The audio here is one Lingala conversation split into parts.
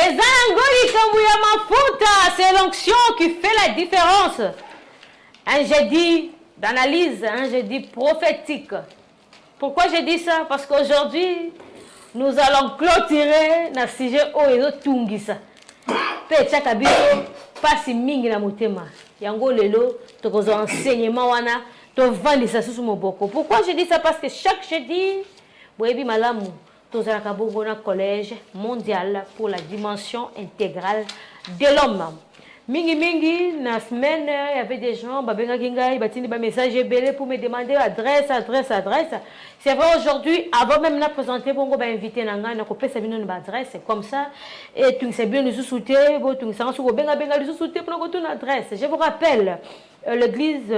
Ezangoli Kambuya Mafuta, c'est l'onction qui fait la différence. Un jeudi d'analyse, un jeudi prophétique. Pourquoi j'ai dit ça? Parce qu'aujourd'hui, nous allons clôturer le sujet Oezo Tungisa. Pecha Kabiso, pasi mingi na mutema. Yango lelo, tokozo enseignement wana, to vandi sa sous moboko. Pourquoi j'ai dit ça? Parce que chaque jeudi, Boebi Malamu, tozalaka bongo na collège mondial pour la dimension intégrale de l'homme. Mingi, na semaine, il y avait des gens, babenga kinga, ils batini ba message belé pour me demander adresse. C'est vrai aujourd'hui, avant même de présenter bongo ba invité nanga, na kopé sa bino na adresse, comme ça et tu sais bien nous soutenir, bo tu sais ko benga nous soutenir pour notre adresse. Je vous rappelle l'église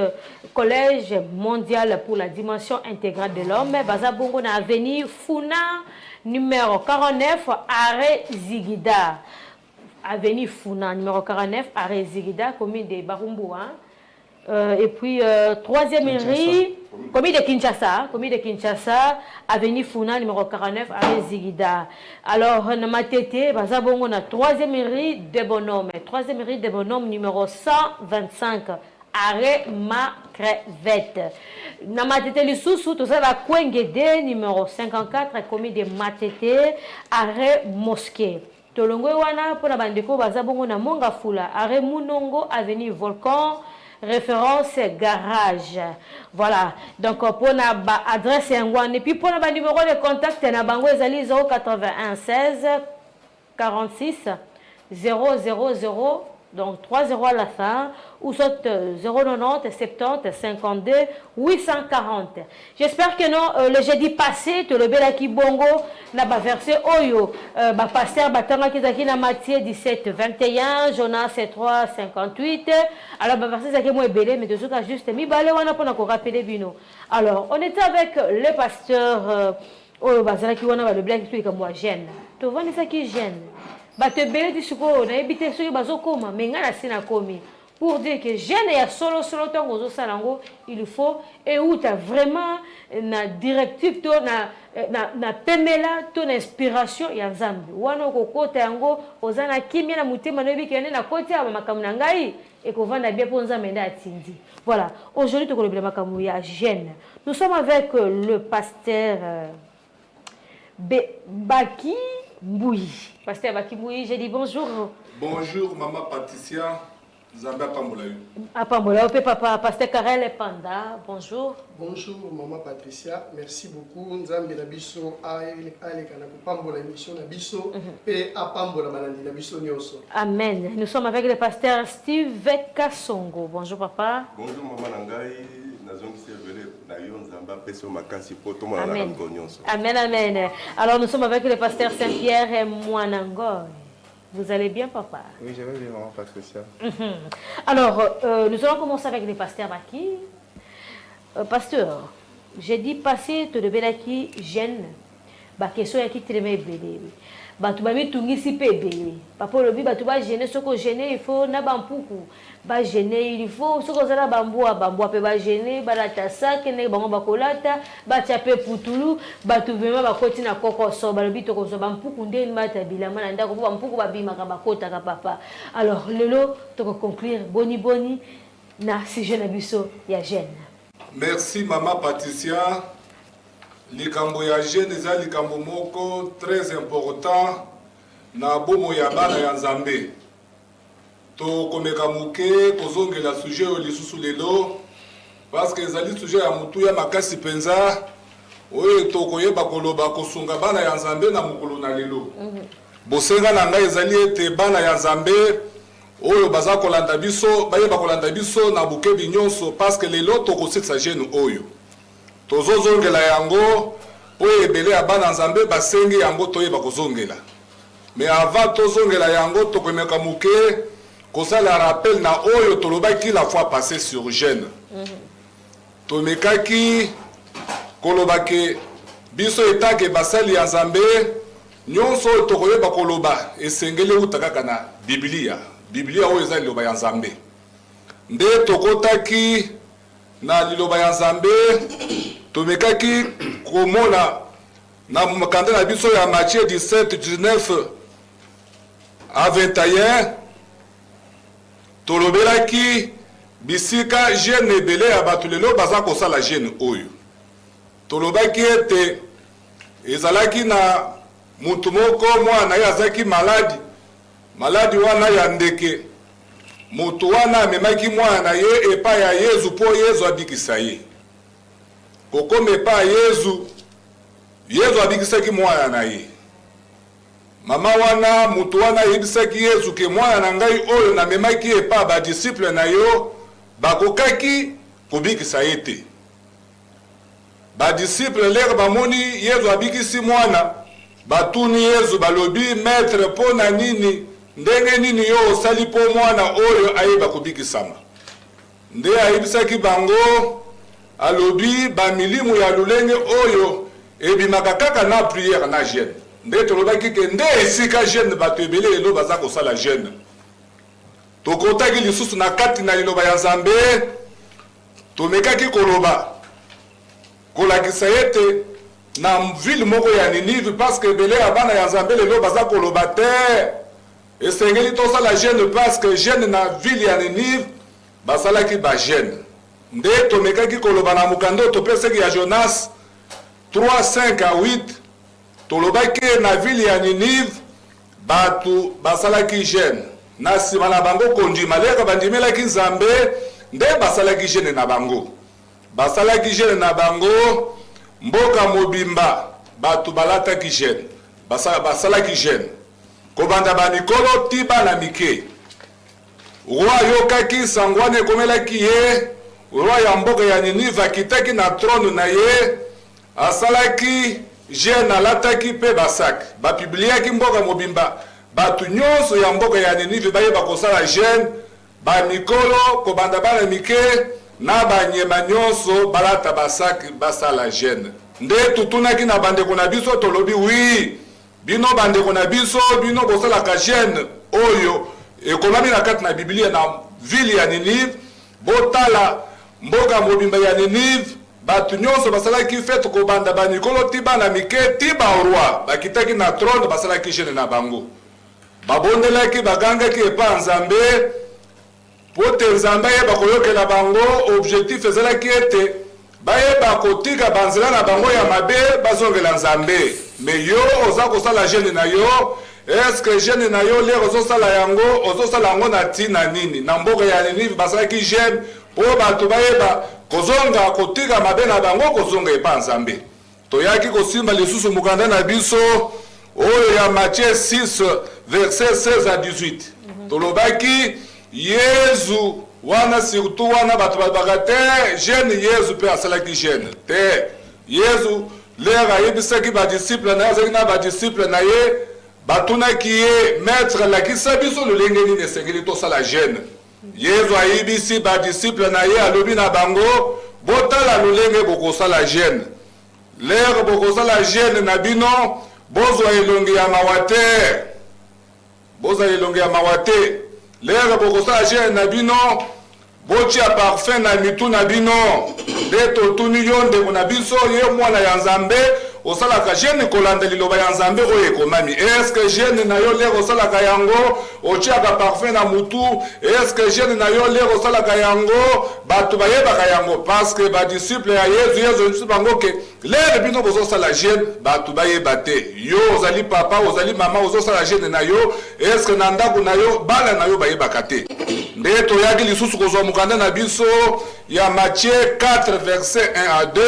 collège mondial pour la dimension intégrale de l'homme, baza bongo na avenue Funa numéro 49 arrêt Zigida. Avenue Funa, numéro 49, arrêt Zigida, commune de Barumbu. Et puis, troisième rue, commune de Kinshasa, avenue Funa, numéro 49, arrêt Zigida. Alors, on a tété, on a troisième rue de Bonhomme. Troisième rue de Bonhomme, numéro 125, arrêt Ma Crevette. Na matete lisusu, tout ça va Kwengede, numéro 54, commune de Matete, arrêt Mosquée. Tolongo wana pour la bandeko bazabongo na monga fula arrêt Munongo avenue Volcan référence garage. Voilà donc pour na ba adresse ngwane et puis pour na ba numéro de contact na bango ezali 081 16 46 000 donc 30 à la fin ou soit 090 70 52 840. J'espère que non le jeudi passé to le belaki bongo na ba versé oyo ba pasteur batanga kizaki na Matthieu 17 21 Jonas 3 58. Alors ba versé zaki mo ebele mais toujours juste mi balé wana pona ko rappeler bino. Alors on était avec le pasteur oyo bazalaki wana ba le belaki tout comme moi gêne. To vani ça qui gêne. Te belle du suko na ebité soki bazokoma mais nga na sina komi pour dire que jeune ya solo tango zo salango il faut et où tu vraiment na directive to na pemela ton inspiration ya Nzambe wana kokota yango ozana kimia na mutema no bikene na koti ya makamu na ngai et ko vanda bien pour Nzambe nda atindi. Voilà, aujourd'hui to kolobela makamu ya jeune. Nous sommes avec le pasteur Baki Mbouyi. Pasteur Baki Mbouyi, j'ai dit bonjour. Bonjour, maman Patricia. Zamba Pamboulayu. Pamboulayu, papa, pasteur Karel Panda, bonjour. Bonjour, maman Patricia. Merci beaucoup. Nzambe na biso aleka na pambola émission na biso et a pambola manandi na biso nyonso. Amen. Nous sommes avec le pasteur Steve Kassongo. Bonjour, papa. Bonjour, maman Nangai. Amen. Amen, amen. Alors nous sommes avec le pasteur Saint-Pierre et Mwanangoy. Vous allez bien, papa? Oui, je vais bien, maman Patricia. Alors, nous allons commencer avec le pasteur Baki. Pasteur, j'ai dit passer tout de Belaki jeune. Question qui te remet belé. Batu ba mitungisi pe belé. Papa lobi batu ba gêner soko gêner il faut na bampuku. Ba gêner il faut soko zala bambua pe ba gêner ba la tasa kene bango ba kolata ba chape putulu batu vema ba koti na koko so ba lobi to ko so bampuku ndeni mata bilama na ndako bampuku ba bima ka ba kota ka papa. Alors lelo to ko conclure boni na sujet na biso ya jeune. Merci maman Patricia. Likambo ya jeune eza likambo moko très important na bomo ya bana ya Nzambe. To komeka muke kozongela sujet o lisusu lelo parce que ezali sujet ya mutu ya makasi penza oyo to koyeba koloba kosunga bana ya Nzambe na mukolo na lelo. Bosenga na ngai ezali ete bana ya Nzambe oyo baza kolanda biso bayeba kolanda biso na bukebi nyonso parce que lelo to kosetsa jeune oyo. Tozozongela yango po ebele ya bana Nzambe basengi yango toyeba kozongela. Mais avant tozongela yango tokomeka muke kozala rappel na oyo tolobaki la fois passée sur jeune. Tomekaki kolobaki biso etake basali ya Nzambe nyonso tokoyeba koloba esengeli utaka na Biblia. Biblia oyo eza liloba ya Nzambe. Nde tokotaki na liloba ya Nzambe tomekaki komona na makanda na biso ya Matthieu 17 19 à 21 tolobelaki bisika jeune ebele ya bato lelo baza kosala jeune oyo tolobaki ete ezalaki na mutu moko mwana ye azalaki maladi wana ya ndeke mutu wana amemaki mwana na ye epai ya Yezu mpo Yezu abikisa ye kokoma epai ya Yezu abikisaki mwana na ye mama wana mutu wana yebisaki Yezu ke mwana na ngai oyo namemaki epai badisiple na yo bakokaki kobikisa ye te badisiple lere bamoni Yezu abikisi mwana batuni Yezu balobi maître mpo na nini ndenge nini yo osali mpo mwana oyo ayeba kobikisama nde ayebisaki bango alobi bamilimu ya lulenge oyo ebimaka kaka na prière na jeune nde tolobaki ke nde esika jeune bato ebele lelo baza kosala jeune tokotaki lisusu na kati na liloba ya Nzambe tomekaki koloba kolakisa ete na ville moko ya Ninive parce que ebele ya bana ya Nzambe lelo baza koloba te esengeli tosala jeune parce que jeune na ville ya Ninive basalaki ba jeune nde tomekaki koloba na mukando topesaki ya Jonas 3:5-8 tolobaki na ville ya Ninive batu basalaki jeune na nsima na bango kondima leka bandimelaki Nzambe nde basalaki jeune na bango mboka mobimba batu balataki jeune basalaki jeune kobanda banikolo ti bana mike roi yokaki sangwane ekomelaki ye roi ya mboka ya Ninive akitaki na trône na ye asalaki jeune alataki pe basaki bapibliaki mboka mobimba batu nyonso ya mboka ya Ninive bayeba kosala jeune banikolo kobanda bana mike na banyema nyonso balata basaki basala jeune nde tutunaki na bandeko na biso tolobi wi bino bandeko na biso bino bosalaka jeune oyo ekomami na kati na Biblia na ville ya Ninive botala mboka mobimba ya Ninive batu nyonso basalaki fete kobanda banikolo ti bana mike ti baroi bakitaki na trône basalaki jeune na bango babondelaki bagangaki epa Nzambe pote Nzambe ayeba koyokela bango objectif ezalaki ete bayeba kotika banzela na bango ya mabe bazongela Nzambe me yo oza kosala jeune na yo est-ce que jeune na yo lero ozosala yango na ntina nini na mboka ya Ninive basalaki jeune po bato bayeba kozonga kotika mabe na bango kozonga epa Nzambe toyaki kosimba lisusu mukanda na biso oyo ya Matthieu 6 verset 16-18 tolobaki Yezu wana surtout wana bato babaka te jeune Yezu pe asalaki jeune te Yezu lera ayebisaki badisiple na ye azalaki na badisiple na ye batunaki ye maître lakisa biso lolenge nini esengeli tosala jeune Yezu ayebisi badisiple na ye alobi na bango botala lolenge bokosala jeune lere bokosala jeune na bino bozwa elongi ya mawa te lere bokosala jeune na bino botia parfum na mitu na bino nde totuni yo ndeko na biso ye mwana ya Nzambe osalaka jeune kolanda liloba ya Nzambe oyo ekomami est-ce que jeune na yo lere osalaka yango otiaka parfum na mutu est-ce que jeune na yo lere osalaka yango bato bayebaka yango parce que badisiple ya Yezu bango ke lere bino bozosala jeune bato bayeba te yo ozali papa ozali mama ozosala jeune na yo est-ce que na ndako na yo bana na yo bayebaka te nde toyaki lisusu kozwa mukanda na biso ya Matthieu 4 verset 1-2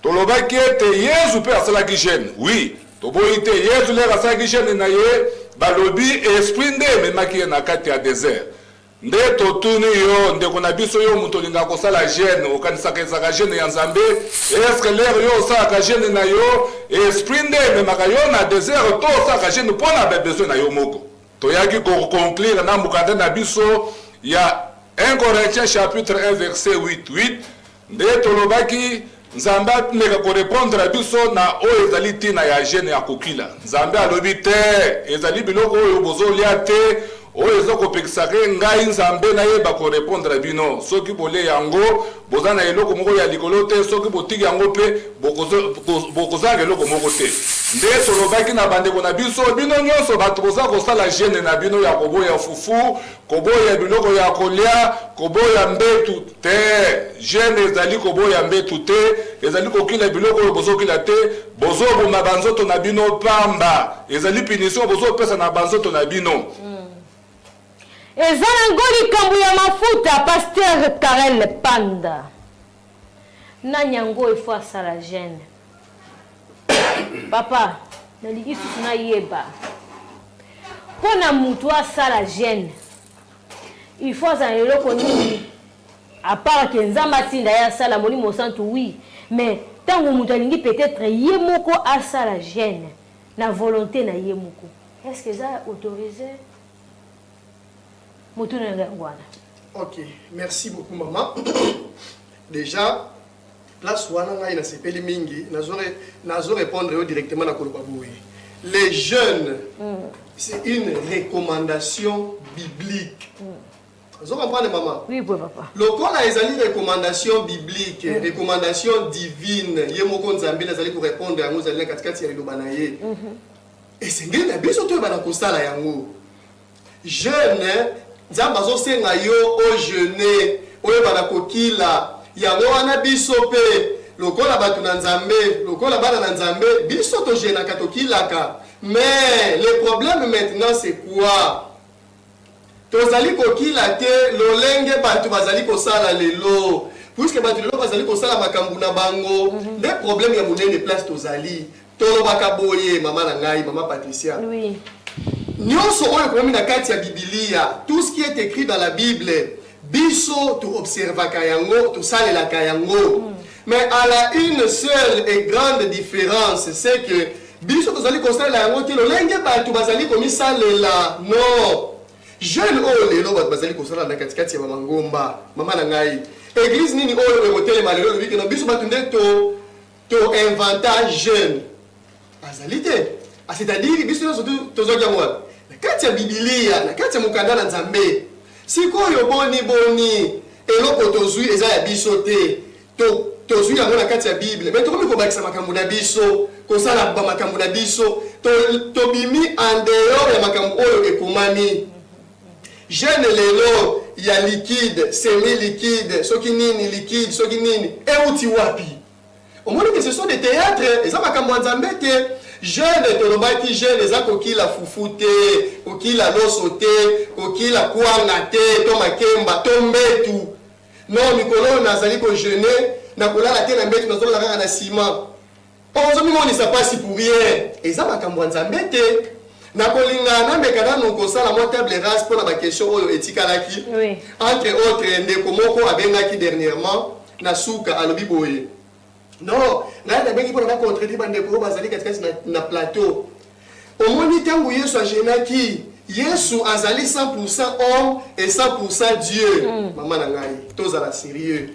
tolobaki ete Yezu pe asalaki jeune oui toboyi te Yezu lere asalaki jeune na ye balobi esprit nde ememaki ye na kati ya désert nde totuni yo ndeko na biso yo mutu olingaka kosala jeune okanisaka ezaka jeune ya Nzambe eske lere yo osalaka jeune na yo esprit nde ememaka yo na désert to osalaka jeune mpo na bebesoin na yo moko toyaki koconclure na mukanda na biso ya 1 Corinthiens chapitre 1 verset 8 nde tolobaki Nzambe ameka korepondre na biso na oyo ezali ntina ya jeune ya kokila Nzambe alobi te ezali biloko oyo bozolia te oyo ezokopekisaka ngai Nzambe nayeba korepondre na bino soki bolia yango boza na eloko moko ya likolo te soki botiki yango mpe bokozanga eloko moko te nde tolobaki na bandeko na biso bino nyonso bato boza kosala gene na bino ya koboya fufu koboya biloko ya kolia koboya mbetu te gene ezali koboya mbetu te ezali kokila biloko oyo bozokila te bozoboma banzoto na bino pamba ezali punition bozopesa na banzoto na bino eza nango likambo ya mafuta Pasteur Karel Panda nani yango ifo asala gene papa nalingi susu nayeba mpona mutu asala gene il faut azala eloko nini apart ke nzambe atinda ye asala molimo santu oui mais ntango mutu alingi peut-être ye moko asala gene na volonté na ye moko est-ce que eza autorisé mutu na yango wana? Ok, merci beaucoup maman. Déjà place wana ngai na sepeli mingi nazo répondre directement na koloba boye. Les jeunes, c'est une recommandation biblique. Vous comprenez maman? Oui papa. Lokola ezali recommandation biblique, recommandation divine, ye moko nzambe nazali ko répondre yango zali na katikati ya liloba na ye. Et c'est ngeli na biso to bana kosala yango. Jeune nzambe azosenga yo o jeune oyo bana kokila yango wana biso pe lokola batu na nzambe lokola bana na nzambe biso to jeune katokilaka. Mais le problème maintenant c'est quoi? Tozali kokila te lolenge batu bazali kosala lelo puisque batu lelo bazali kosala makambu na bango le problème ya munene place tozali tolobaka boye mama na ngai mama Patricia. Oui. Nyonso oyo komi na kati ya Biblia, tout ce qui est écrit dans la Bible, biso to observaka yango, to salelaka yango. Mais à la une seule et grande différence, c'est que biso to zali kosala yango te lolenge batu bazali komi salela. Non. Jeune oyo lelo batu bazali kosala na katikati ya mangomba, mama na ngai. Église nini oyo emotelema lelo lobiki na biso batu nde to inventa jeune. Azalite. C'est-à-dire biso surtout tozokia mwa. Na kati ya Biblia, na kati ya mukanda na Nzambe. Sikoyo boni eloko tozui eza ya biso te. Tozui yango na kati ya Bible. Mais tokomi ko bakisa makambo na biso, kosala ba makambo na biso, to bimi en dehors ya makambo oyo ekomami. Jeune lelo ya liquide, semi-liquide, soki nini liquide, soki nini, euti wapi. Au moins que ce sont des théâtres, eza makambo Nzambe te. Jeune tolobaki jeune eza kokila fufu te, kokila loso te, kokila kwanga te, to makemba, to mbetu. Non, mikolo nazali ko jeune, na kolala te na mbetu nazola kaka na ciment. Ozo mimonisa pasi pour rien. Eza makambo Nzambe te. Na kolinga na mekana no kosala mo table rase pour la question oyo etikalaki. Oui. Entre autres ndeko moko abengaki dernièrement na suka alobi boye. Non, là il y a bien qui peuvent contredire bande ko bazali katikati na plateau. Au moins tangu Yesu ajenaki, Yesu azali 100% homme et 100% Dieu. Maman na ngai, tozala sérieux.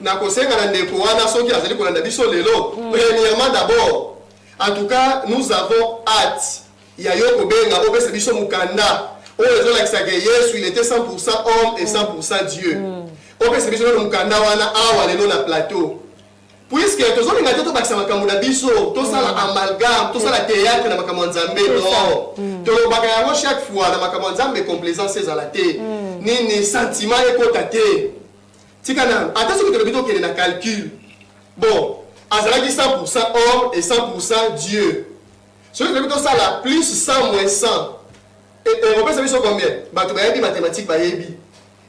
Na kosenga na ndeko wana soki azali kolanda biso lelo. Premièrement d'abord, en tout cas, nous avons hâte. Ya yo kobenga obese biso mukanda. Oyo ezolakisa ke Yesu il était 100% homme et 100% Dieu. Obese biso no mukanda wana awa lelo na plateau. Puisque tozoli ngate to bakisa makambo na biso, to sala amalgame, to sala théâtre na makambo Nzambe non. To baka yango chaque fois na makambo Nzambe complaisance ezala te. Nini sentiment ekota te. Tikana, attention que to kele na calcul. Bon, azalaki 100% homme et 100% Dieu. Celui que to sala plus 100 moins 100. Et on peut savoir combien? Ba to bayebi mathématiques bayebi.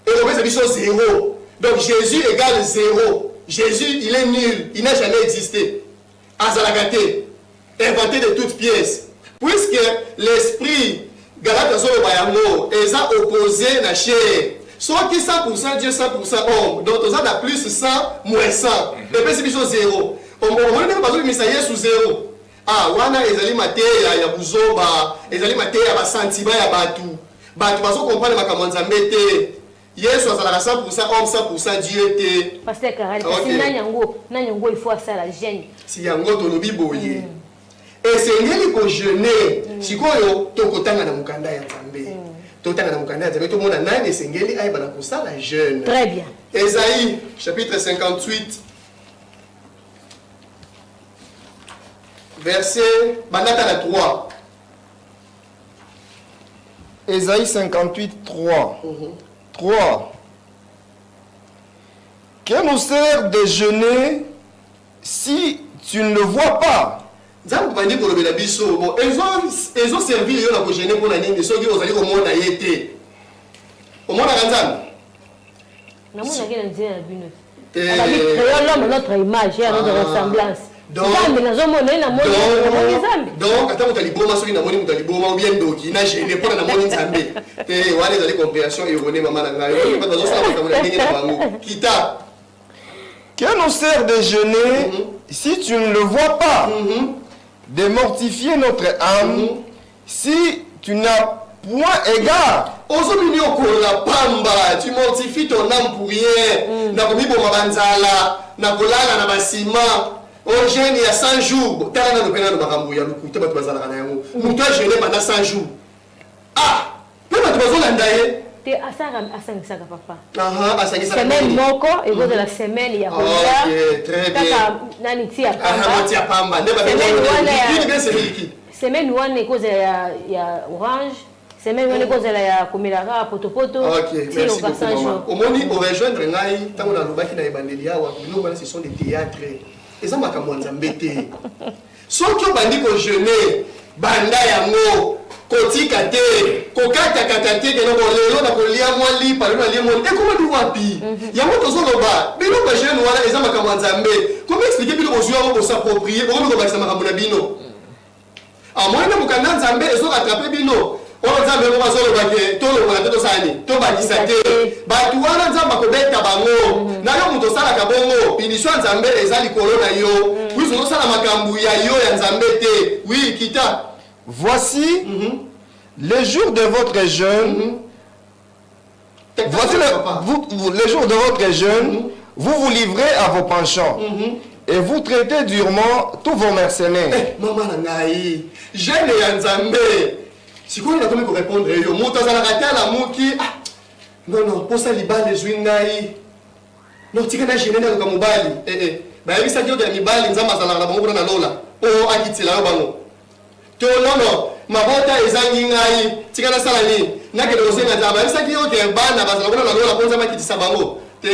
Et on peut savoir 0. Donc Jésus égale 0. Jésus, il est nul, il n'a jamais existé. Azalagate, inventé de toutes pièces. Puisque l'esprit, Galate Zolo Bayango, est opposé à la chair. Soit qui 100% Dieu, 100% homme. Donc, on a plus 100, moins 100. Et puis, c'est 0. On n'a pas besoin de sous 0. Ah, wana ezali mateya ya buzoba, ezali mateya ya basentima ya batu. Batu bazo comprendre makambo Nzambe te. Yesu azalaka 100% homme, 100% Dieu te. Pasteur Karel, kasi nanyango il faut ça la gêne. Si yango tolobi boye. Et c'est ngeli ko jeûner. Sikoyo tokotanga na mukanda ya Nzambe. Totanga na mukanda ya Nzambe to mona nani esengeli ay bana ko sala jeûne. Très bien. Ésaïe chapitre 58. verset bandata la 3. Ésaïe 58, 3. 3. Que nous sert de jeûner si tu ne le vois pas? Nzambe bandi kolobela biso bon ezo servir yo na ko gêner pour na nini soki ozali ko mona yete. Omona kanzambe? Na mona kile nzia na bino. Créons l'homme à notre image et à notre ressemblance. Donc, attends, tu as dit bon, ou bien doki, na gêné pour la moni nzambe. Te wale dans les compréhensions erronées maman na ngai. Pas besoin ça va ndenge na bango. Kita. Que nous sert de jeûner si tu ne le vois pas? De mortifier notre âme si tu n'as point égard. Ozomini okola pamba, tu mortifies ton âme pour rien. Na komi bo mabanzala, na kolala na basima. Au jeûne il y a 100 jours. Tala na lopena no makambo ya lukuta bato bazala kana yango. Muto a jeûné pendant 100 jours. Ah, pe bato bazolanda ye. Te asanga papa. Asanga semaine moko et de la semaine il y a OK, très bien. Kaka nani tia pamba. Tia pamba. Ne ba semaine wana cause ya orange. Semaine wana cause ya komilaka potopoto. OK, merci beaucoup. Omoni o rejoindre ngai tango na lobaki na ebandeli awa. Biloko ce sont des théâtres. Eza makambo nzambe te. Soki obandi ko jeûner banda yango kotika te kokata kata te keno lelo na kolia mwa lipa lelo na lia mwa ekoma di wapi yango tozoloba bino ba jeune wana eza makambo nzambe comment expliquer bino ozwa ngo s'approprier bo ko bakisa makambo na bino amona mukanda nzambe ezo rattraper bino ono nzambe ngo bazoloba ke tolo bona te tosani to bakisa te batu wana nzamba kobeta bango na yo muto sala ka bongo pinisho nzambe eza likolo na yo puis ozo sala makambo ya yo ya nzambe te oui kita. Voici les jours de votre jeûne. Voici les jours de votre jeûne. Vous vous livrez à vos penchants. Et vous traitez durement tous vos mercenaires. Maman nangai, jeûne ya nzambe. Si quoi il a comme pour répondre yo, moto za la raté la muki. Non, pour ça libale les ngai. Non, tika na jeûne na ka mobali. Ba yebisa kyo de mibali nzamba za la bango na lola. O akitila yo bango. To non mabota ezangi ngai tika na sala ni nakele osenga nzamba yebisa kyo ke bana bazala bona na lola ponza makitisa bango. Te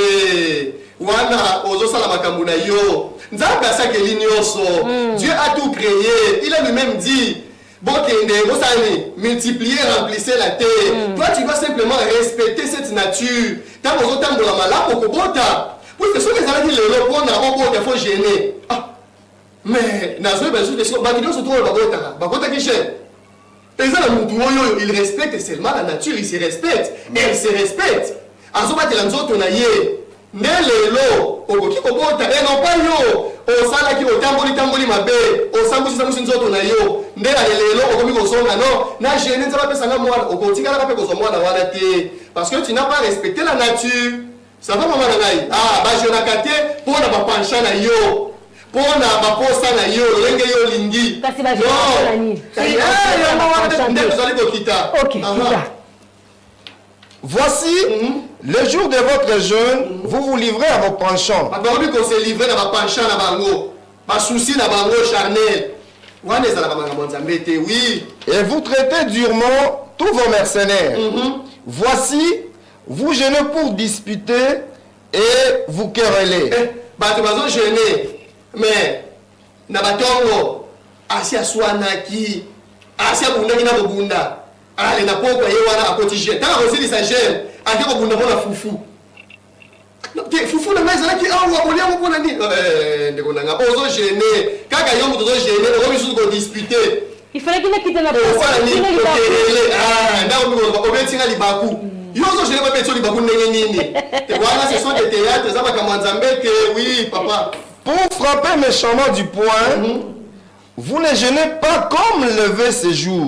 wana ozo sala makambo na yo. Nzamba sakeli nyonso. Dieu a tout créé. Il a lui-même dit multiplier, remplissez la terre. Toi, tu dois simplement respecter cette nature. Tant que vous avez la malade, pour que ceux qui ont dit le repos, il faut gêner. Mais, il respecte seulement la nature, il se respecte. Elle se respecte. Nelelo okoki kobota non pas yo osala ki otamboli mabe osambusi nzoto na yo ndela lelo okomi kosonga non na gêner nzaba pesa nga mwana okotika la pe kozomwana wana te parce que tu n'as pas respecté la nature. Ça va maman ngai ba jona kate pona ba pancha na yo pona ba posa na yo lenge yo lingi kasi ba jona nani OK. Voici le jour de votre jeûne, vous vous livrez à vos penchants. Et vous traitez durement tous vos mercenaires. Voici, vous jeûnez pour disputer et vous quereller. Mais, nabatongo, asia swanaki, asia bundaki na bunda. Allez, na poko ye wana akotige. Tant que vous sa gêne, ake ko bunda bona fufu. Fufu na mais là qui awa bolia mo bona ni ndeko nanga ozo gêner. Kaka yo mo ozo gêner, o bisu ko disputer. Il fallait qu'il quitte la poko. Ndako mo ko betinga libaku. Yo ozo gêner ba betso libaku ndenge nini. Te wana ce sont des théâtres za ba kamanzambe que oui papa. Pour frapper méchamment du poing. Vous ne gênez pas comme le veut ce jour.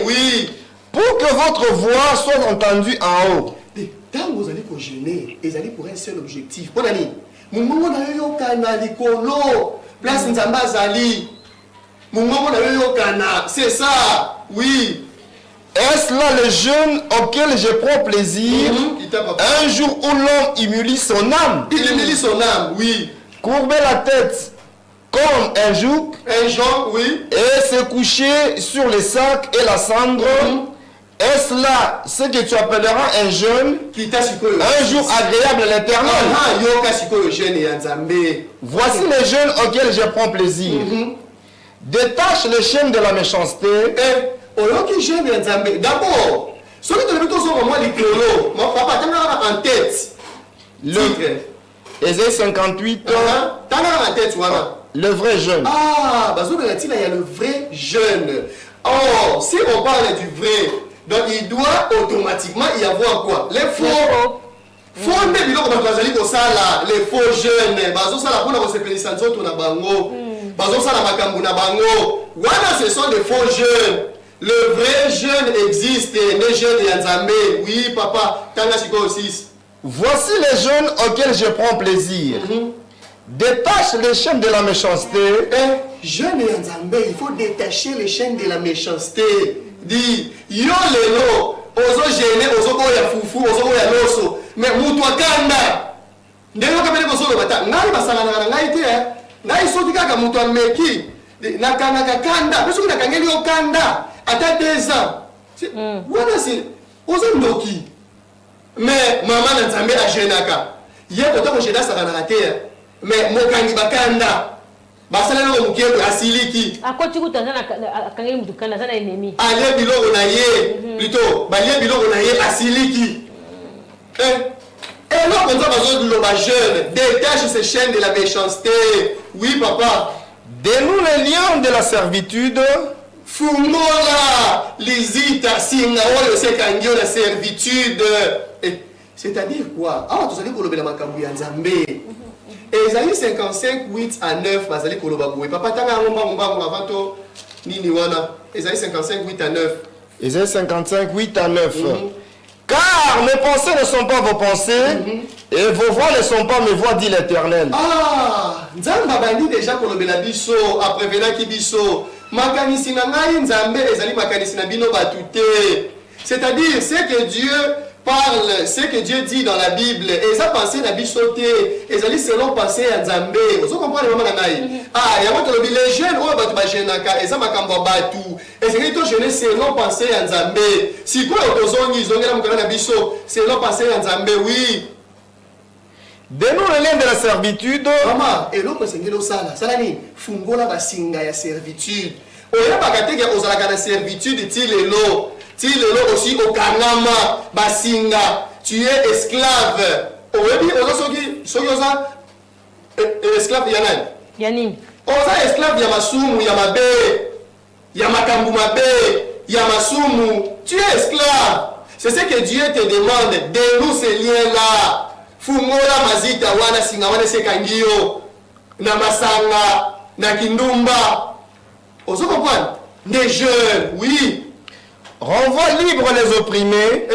Oui. Pour que votre voix soit entendue en haut. Quand vous allez gêner, ils allaient pour un seul objectif. Pour l'année, mon place Nzamba Zali. C'est ça, oui. Est-ce là le jeûne auquel je prends plaisir? Un jour où l'homme humilie son âme. Il humilie son âme, oui. Courber la tête comme un joug. Un joug, oui. Et se coucher sur les sacs et la cendre. Est-ce là ce que tu appelleras un jeûne? Un jour agréable à l'Éternel. Voici les jeûnes auxquels je prends plaisir. Détache les chaînes de la méchanceté. D'abord, ce que tu as vu en tête. Ésaïe 58. Le vrai jeûne. Ah, il y a le vrai jeûne. Or, si on parle du vrai, donc il doit automatiquement y avoir quoi? Les faux. Faux, les faux jeunes. Ce sont des faux jeunes. Le vrai jeune existe. Les jeunes Yanzambe. Oui, papa. Voici les jeunes auxquels je prends plaisir. Détache les chaînes de la méchanceté. Jeune Yanzambe, il faut détacher les chaînes de la méchanceté. Dit, yo lelo, ozo gêné, ozo ya fufu, ozo ya loso. Mais mutwa kanda. Ndenge kapele ko solo bata. Ngai basanga na ngai te. Ngai soti kaka mutwa meki. Na kanga kanda, peso na kangeli yo kanda. Ata 2 ans. Wana si ozo ndoki. Mais maman na Nzambe a jenaka. Ye ko to jeda saka na te. Mais mokangi bakanda. Basala no mukeko asiliki. Akoti kutanzana akangeli mutukana sana ennemi. Ale biloko na ye. Plutôt, balie biloko na ye asiliki. Et là, on va besoin de jeune. Détache ces chaînes de la méchanceté. Oui, papa. Dénoue les liens de la servitude. Fumola, lisita, singa, oyo sekangio la servitude. C'est-à-dire quoi? Ah, tu sais que le makambu ya Nzambe. Esaïe 55, 8 à 9, bazali koloba boue. Papa tanga ngomba avant nini wana. Esaïe 55, 8 à 9. Esaïe 55, 8 à 9. Car mes pensées ne sont pas vos pensées, et vos voix ne sont pas mes voix, dit l'Éternel. Ah, Nzamba bandi déjà kolobela biso, après venaki biso. Makanisi na ngai Nzambe ezali makanisi na bino batute. C'est-à-dire, c'est que Dieu parle, ce que Dieu dit dans la Bible, et ça pensée na bisoté, et ça dit selon pensée à Nzambe. Vous comprenez maman nanaï? Ah, il y a moi qui les jeunes, oh batu ba jenaka, et ça makambo batu. Et c'est que toi jeune selon pensée à Nzambe. Si quoi otozongi zongela mukana na biso, selon pensée à Nzambe, oui. Dénoue le lien de la servitude. Maman, et l'autre c'est ngelo sala. Sala ni fungola basinga ya servitude. Oya bakateke ozalaka na servitude ti lelo. Si le lot aussi au Kanama, Basinga, tu es esclave. Owebi, oza esclave Yanan. Yanin. Oza esclave Yamasumu, Yamabe, Yamakambu Mabe, Yamasumu. Tu es esclave. C'est ce que Dieu te demande. Dénoue ces liens-là. Fumola Mazita, Wana Singa, Wana Sekangio, Namasanga, Nakindumba. Ozo comprendre? Des jeunes, oui. Renvoie libre les opprimés.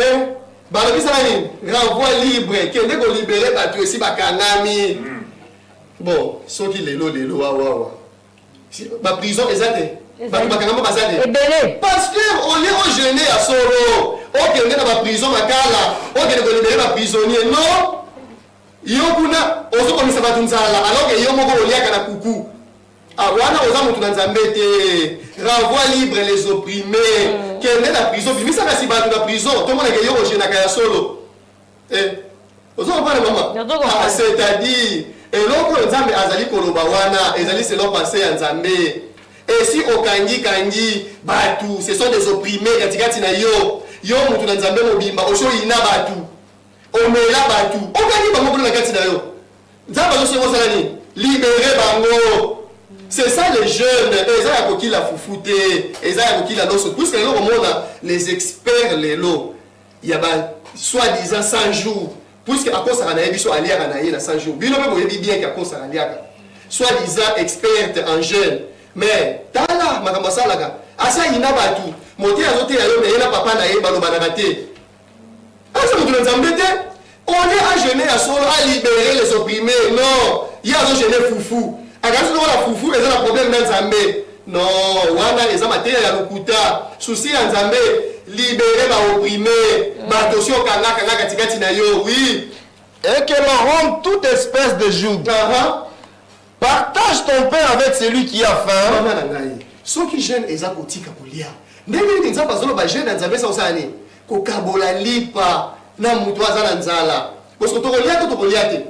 Renvoie libre. Qui est libéré par tu aussi Bakanami. Bon, ceux qui les waouh. Ma prison est zate. Parce que on est gêné à Soro. On est dans ma prison, ma cala. On est libéré ma prisonnier. Non. Yokuna, on se connaît ça alors que Yomoko Oliaka na coucou. Awana oza mutu na Nzambe te. Renvoie libre les opprimés. Quelle est la prison? Bimisa na sibatu na prison. Tout le monde est yoko jena kaya solo. Oza comprendre maman? Ah, c'est-à-dire, et loko Nzambe azali koloba wana, ezali selon pensée ya Nzambe. Et si okangi kangi batu, ce sont des opprimés katikati na yo. Yo mutu na Nzambe mobimba, osho ina batu. Omela batu. Okangi bango na kati na yo. Nzambe azo seko salani. Libérer bango. C'est ça les jeunes, ils ont la foufouté, ils ont la loso. Puisque les experts, il y a soi-disant 100 jours. Puisque à cause de ça, aller à 100 jours. Bien qu'à cause de ça, soi-disant experts en jeunes. Mais, tala, makamosalaga, asa ina batu, moté à zoté à l'homme, et la papa n'a pas banarate. Ah, ça me donne on est à jeûner à solo, à libérer les opprimés. Non, il y a un jeûner foufou. Akansi no la fufu eza na problème na Nzambe. Non, wana eza materia ya lokuta. Souci ya Nzambe libérer ba opprimé batosi okanga katikati na yo oui et que l'on rende toute espèce de joug. Partage ton pain avec celui qui a faim. Mama na ngai soki jeune eza kotika kolia ndenge nini nzamba zolo ba jeune nzambe sa osani ko kabola lipa na mutu aza na nzala parce que tokolia to tokolia te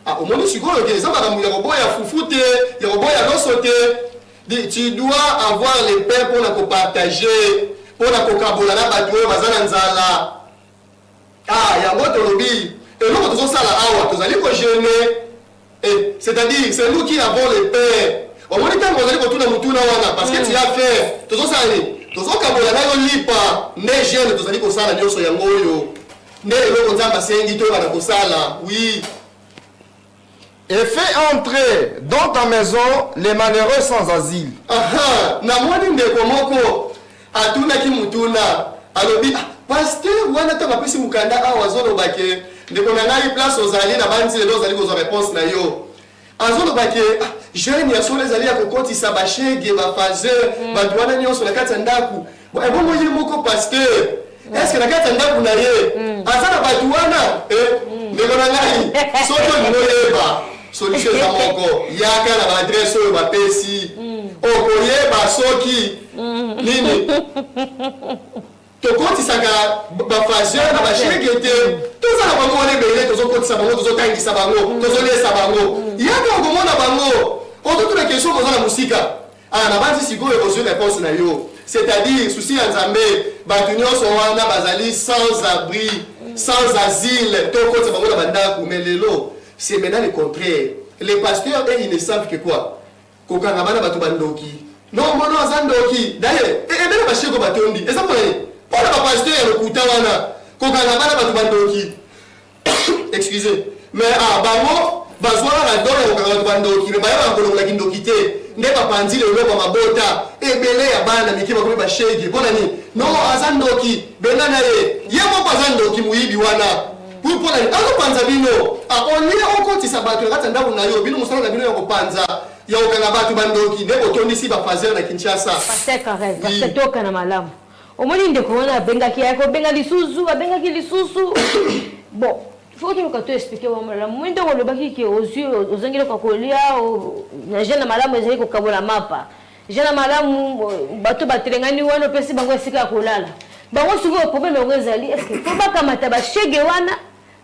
ah omoni sikoyo ke eza ba ya koboya fufu te ya koboya loso te tu dois avoir le pain pour na ko partager pour na ko kabola na ba tuo baza na nzala ah ya moto lobi et nous tous ça là awa tozali ko jeûner et c'est-à-dire c'est nous qui avons le pain au moins temps tozali ko tuna mutuna wana parce que tu as fait tozo ça ni tozo kabola na yo lipa ne jeûne tozali ko sala nyoso ya ngoyo ne eloko nzamba sengi to bana ko sala oui et fais entrer dans ta maison les malheureux sans asile. Aha na mwani ndeko moko atuna ki mutuna alobi pasteur wana ta bapesi mukanda awa zolo bake ndeko na ngai place ozali na banzi lelo ozali ko réponse na yo azolo bake jeune ya solo ezali ya kokotisa bashege bafazer badwana nyonso na kati ya ndaku ebongo ye moko pasteur est-ce que na kati ya ndaku na ye aza na badwana ndeko na ngai soto linoyeba solution eza moko yaka na baadresse oyo bapesi okoyeba soki nini tokotisaka bafazer na bashege te tozala bango wana ebele tozokotisa bango tozotangisa bango tozoliesa bango yaka okomona bango ototuna question koza na mosika na banzi sikoyo ozwi réponse na yo c'est-à-dire susi ya nzambe bato nyonso wana bazali sans abri sans asile tokotisa bango na bandako mais lelo c'est maintenant le contraire les pasteurs ils ne savent que quoi kokanga bana bato bandoki non mono aza ndoki d'ailleurs ebele basheko batondi eza mpona mpona bapasteur ya lokuta wana kokanga bana bato bandoki excusez mais bango bazwaka na dole ya kokanga bato bandoki me bayaka kolongolaki ndoki te nde bapanzi lelo mabota ebele ya bana mike bakomi bashege mpona nini non aza ndoki benga na ye moko aza ndoki moyibi wana mpona nini azopanza bino olie okotisa bato na kati ya ndako na yo bino mosala na bino ya kopanza ya kokanga bato bandoki nde botondisi bafazer na Kinshasa pasteur Karel pasteur toka na malamu omoni ndeko wana abengaki yako benga lisusu abengaki lisusu bon faut que nous expliquer wa malamu mwendo kolobaki ke ozwi ozongile kwa kolia na jeune malamu ezali kokabola mapa jeune malamu bato batelengani wana pesi bango esika kolala bango souvent problème ngo ezali est-ce que faut bakamata bashege wana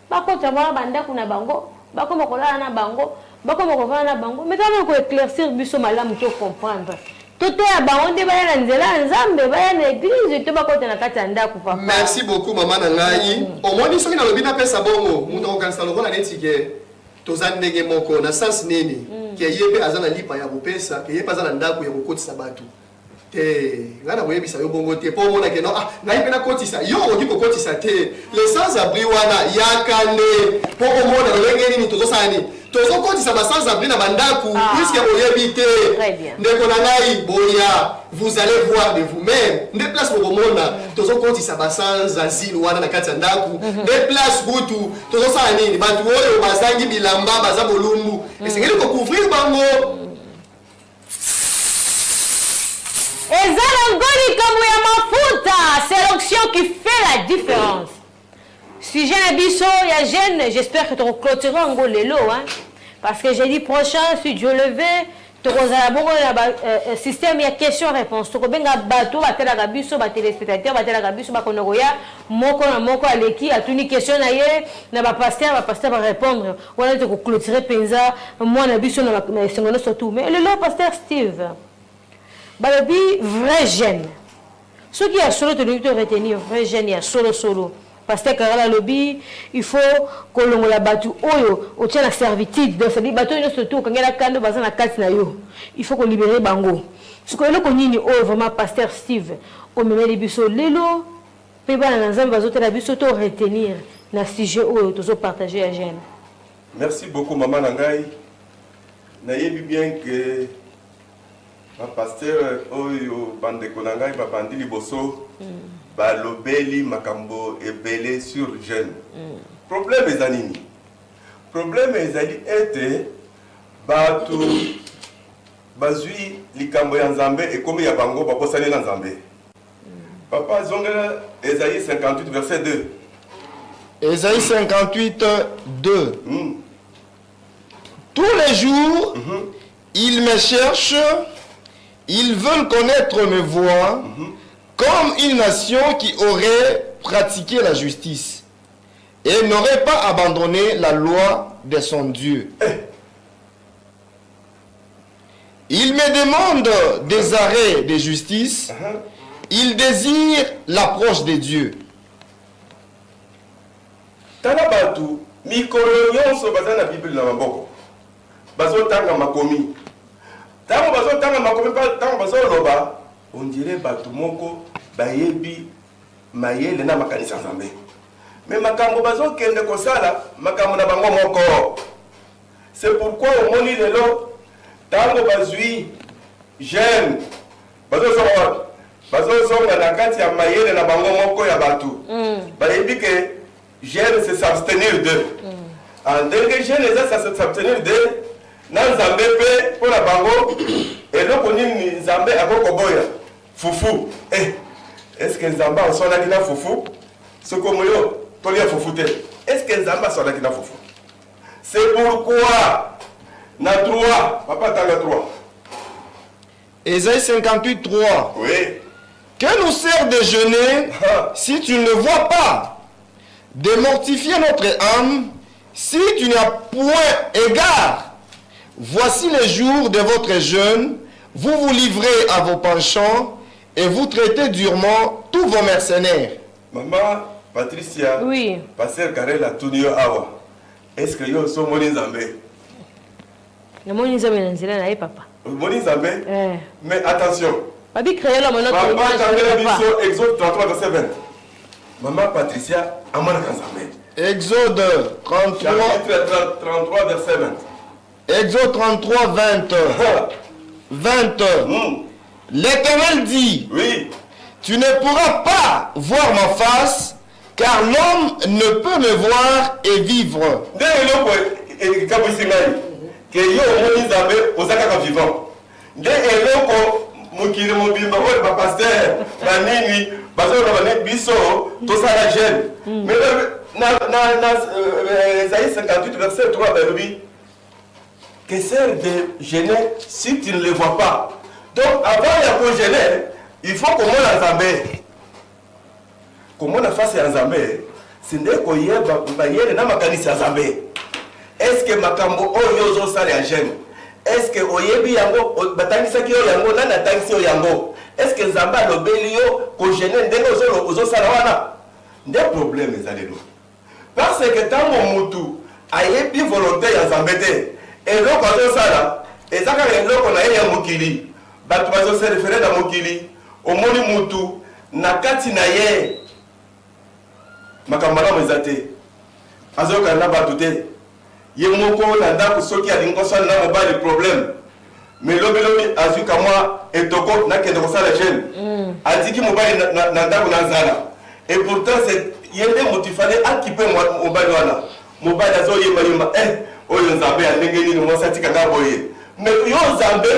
bakota bana bandako na bango bakoma kolala na bango bakoma kovana na bango mais quand on éclaircir biso malamu to comprendre toto ya bango nde baya na nzela nzambe baya na église to bakota na kati ya ndako papa merci beaucoup mama na ngai omoni soki na lobi na pesa bongo mutu akokanisa lokola neti ke toza ndenge moko na sens nini ke ye mpe aza na lipa ya kopesa ke ye mpe aza na ndako ya kokotisa bato te ngai na koyebisa yo bongo te mpo omona ke no ngai mpe nakotisa yo okoki kokotisa te le sans abri wana yaka nde mpo omona lolenge nini tozosala nini tozokotisa basans abri na bandako puisque oyebi te ndeko na ngai boya vous allez voir de vous-même nde place bokomona tozokotisa basans asile wana na kati ya ndako nde place kutu tozosala nini bato oyo bazangi bilamba baza bolumbu esengeli kocouvrir bango ezalangoli kambo ya mafuta c'est l'onction qui fait la différence. Si j'ai un biseau, il y a jeune, j'espère que tu clôtureras en lelo, hein. Parce que jeudi prochain, si Dieu le veut, tu as un système, il y a question-réponse. Tu as un bateau, tu as un biseau, tu as un téléspectateur, tu as un biseau, tu as un moko aleki, tu as une question, tu as un pasteur va répondre. On a clôturer penza, moi, un biseau, c'est surtout. Mais le lot, pasteur Steve, le vrai jeune. Ce qui a solo, tu dois retenir, vrai jeune, il y a solo. Pasteur Karala lobby, il faut que l'on la battu au tient la servitude. Donc, c'est-à-dire, bateau, surtout, quand il y a la canne, il faut qu'on libère Bango. Ce que l'on connaît, vraiment, Pasteur Steve, on me met les buissons, l'élo, puis dans un vaso, la buisson, tout retenir, na sujet, tout partager à Gênes. Merci beaucoup, Maman Nangaï. N'ayez bien que ma pasteur, Bande Konangaï, Bandi Liboso, balobeli makambo ebele sur jeune. Problème ezanini. Problème ezali ete batu bazui likambo ya nzambe ekomi ya bango bakosani na nzambe. Papa Zongela, Ésaïe 58, verset 2. Ésaïe 58, 2. Tous les jours, ils me cherchent, ils veulent connaître mes voies, comme une nation qui aurait pratiqué la justice et n'aurait pas abandonné la loi de son Dieu. Ils me demandent des arrêts de justice, ils désirent l'approche de Dieu. Tala batu, mikolo nyonso baza na Bible na maboko. Bazo tanga makomi. Tango bazo tanga makomi pa tango bazo loba, on dirait batu moko bayebi mayele na makanisa Nzambe. Mais makambo bazo kende kosala makambo na bango moko. C'est pourquoi au moni lelo tango bazui jeune bazo zonga na kati ya mayele na bango moko ya batu. Bayebi ke jeune c'est s'abstenir d'eux. En tant que jeune les ça s'abstenir d'eux. Nan Nzambe pe pour la bango et donc on dit Nzambe akoko boya fufu. Est-ce que Nzambe en son akina fufu? Ce comme yo tolia fufu te. Est-ce que Nzambe son akina fufu? C'est pourquoi na 3 papa tanga 3. Ésaïe 58, 3. Oui. Que nous sert de jeûner si tu ne vois pas, de mortifier notre âme si tu n'as point égard. Voici les jours de votre jeûne, vous vous livrez à vos penchants et vous traitez durement tous vos mercenaires. Maman Patricia, Oui. Pasteur Karel a tourné awa. Est-ce que yo so moni Nzambe? Le monde nous amène là, papa. Moni Nzambe? Mais attention. Papi créé l'homme notre Papa Tangela biso Exode 33 verset 20. Maman Patricia amana Nzambe. Exode 33, Chapitre 33 verset 20. Exode 33, 20. L'Éternel dit, Oui. tu ne pourras pas voir ma face, car l'homme ne peut me voir et vivre. Nde eloko ekabwisi ngai ke yo omoni Nzambe ozalaka vivant. Nde eloko mokili mobimba oyo bapaster banini bazoloba ne biso tosala jeune. Mais na Ésaïe 58 verset 3 balobi que sert de gêner si tu ne les vois pas. Donc avant ya ko gêner, il faut qu'on la Nzambe. Comment on a face à Nzambe? C'est nde ko yeba bayele na makanisa Nzambe. Est-ce que makambo oyo zo sala ya jeune? Est-ce que oyebi yango batangisa ki yo yango na tangisi yo yango? Est-ce que Nzambe alobeli yo ko gêner ndenge ozo sala wana? Nde problème ezalelo. Parce que tango mutu ayebi volonté ya Nzambe te. Eloko azosala ezaka eloko na ye ya mokili bato bazose refere na mokili omoni mutu na kati na ye makambo malamu eza te azokana na bato te ye moko na ndako soki alingi kosala na mobali problème mais lobilobi azwi kamwa etoko nakende kosala jeune andiki mobali na ndako na nzala et pourtant ye nde motu fale akipe mobali wana mobali azoyembayemba oyo Nzambe ya ndenge nini mwasi atikanga boye. Mais yo Nzambe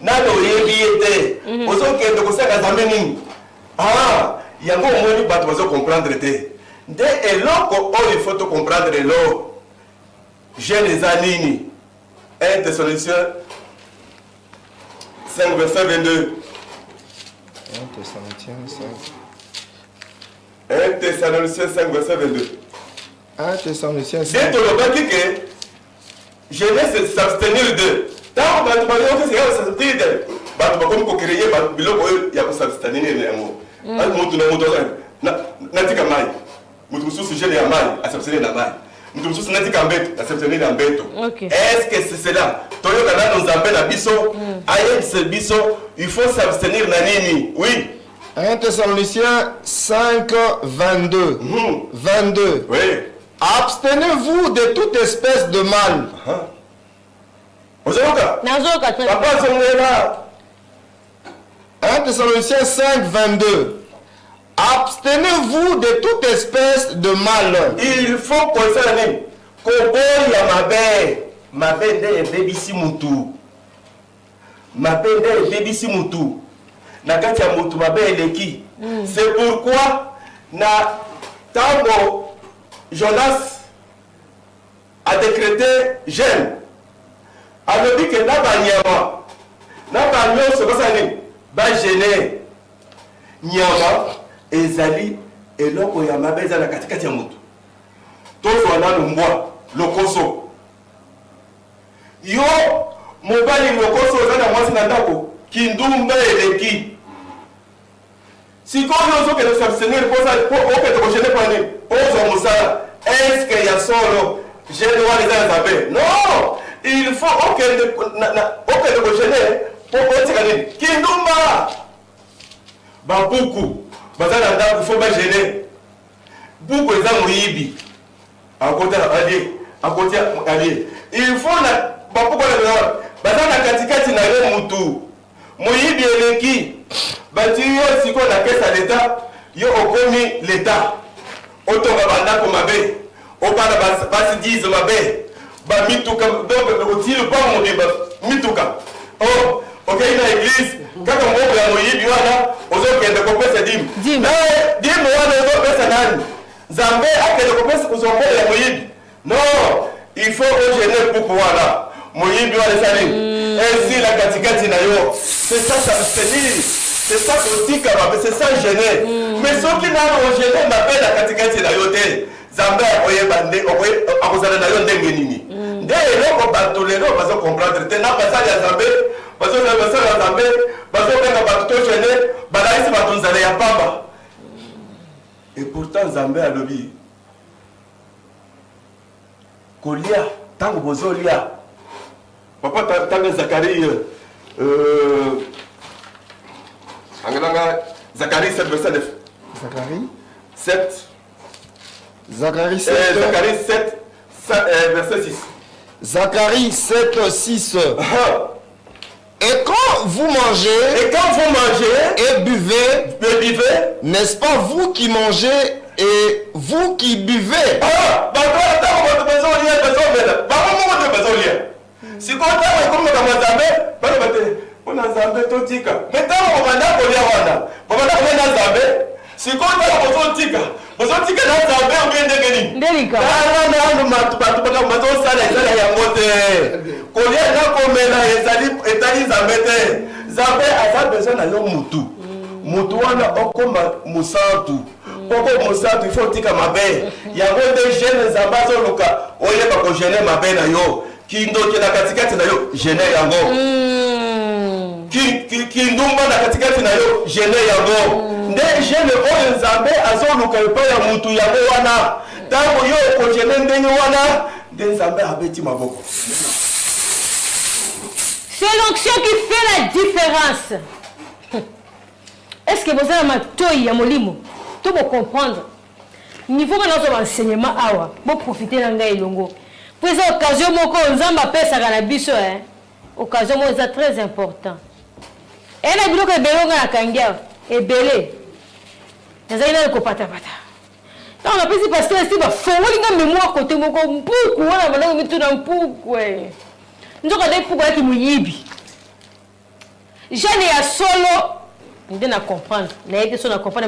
nano oyebi ye te ozokende kosala Nzambe nini? Yango omoni bato bazo comprendre te. Nde eloko oyo il faut to comprendre elo jeune eza nini? 1 Thessaloniciens 5 verset 22. 1 Thessaloniciens 5 verset 22. 1 Thessaloniciens 5. C'est tolobaki ke jeunesse c'est s'abstenir de. Tant que tu vas dire s'abstenir de. Bato bakomi ko créer biloko ya ko s'abstenir na yango. Mutu na mutu na tika mai. Mutu mususu jeune ya mai s'abstenir na mai. Mutu mususu na tika mbeto s'abstenir na mbeto. Est-ce que c'est cela? Toyo kana no Nzambe na biso, aye se biso, il faut s'abstenir na nini? Oui. 1 Thessaloniciens 5, 22. 22. Oui. Abstenez-vous de toute espèce de mal. Papa Zongela. 1 Thessaloniciens 5, 22. Abstenez-vous de toute espèce de mal. Il faut qu'on s'en koboya mabe nde ebebisi mutu. Mabe nde ebebisi mutu. na kati ya mutu mabe eleki. C'est pourquoi na tango Jonas a décrété jeûne. alobi ke na banyama na banyonso basani bagene nyama ezali eloko ya mabe eza na katikati ya moto tozwa nanu mbwa lokoso yo mobali lokoso oza na mwasi na ndako kindumba eleki sikoyo ozokende s'abstenir okende kogene pani ozwa mosala eske ya solo gene wana eza na zabe non il faut okende kogene po otika nini kindumba babuku baza na ndako fo bagene buku eza moyibi akota alie il faut na babuku na baza na katikati na ye mutu moyibi eleki bati yo siko na kesa leta yo okomi leta otonga bandako mabe opana basi dize mabe ba mituka donc otile pa mobimba mituka oh okay na église kaka mbogo ya moyibi wana ozokende kopesa dim na dim wana ozopesa nani Nzambe akende kopesa kuzombola ya moyibi non il faut ogéner pour wana moyibi wana sali ainsi la katikati na yo c'est ça s'abstenir c'est ça kotika mabe c'est ça gêner mais soki nano ogéner mabe na katikati na yo te Nzambe akoyeba nde akozala na yo ndenge nini nde eloko bato lelo bazo comprendre te na basali ya Nzambe basali ya Nzambe bazobenga bato to gêner balaisi bato nzala ya pamba et pourtant Nzambe alobi kolia tango bozolia papa tango Zacharie Zacharie 7 verset 9 Zacharie 7 verset 6 Zacharie 7 6 Et quand vous mangez et buvez, n'est-ce pas vous qui mangez et vous qui buvez? Mutu wana okoma musantu koko musantu il faut tika mabe yango de jeune zambazo luka oyeba ko jeune mabe na yo kindo kina katikati na yo jeune yango kindumba na katikati na yo jeune yango nde jeune oyo Nzambe azoluka epa ya mutu yango wana tango yo ko jeune ndenge wana nde Nzambe abeti maboko. C'est l'onction qui fait la différence. Est-ce que vous avez ma toy à molimo? Tout pour comprendre. Niveau que nous avons enseignement awa, pour profiter de l'angai longo. Pour cette occasion, mon corps, nous avons appelé ça cannabis. Occasion, c'est très important. Et la bilo que belonga na kangia et belé. Nous avons le copata pata. Quand on appelle parce que c'est pas faux, on a mémoire côté mon corps, pourquoi on a maintenant mis tout dans pourquoi. Nous avons dit pourquoi qui mouyibi. Je n'ai à solo. Je ne comprends pas. Je ne comprends pas.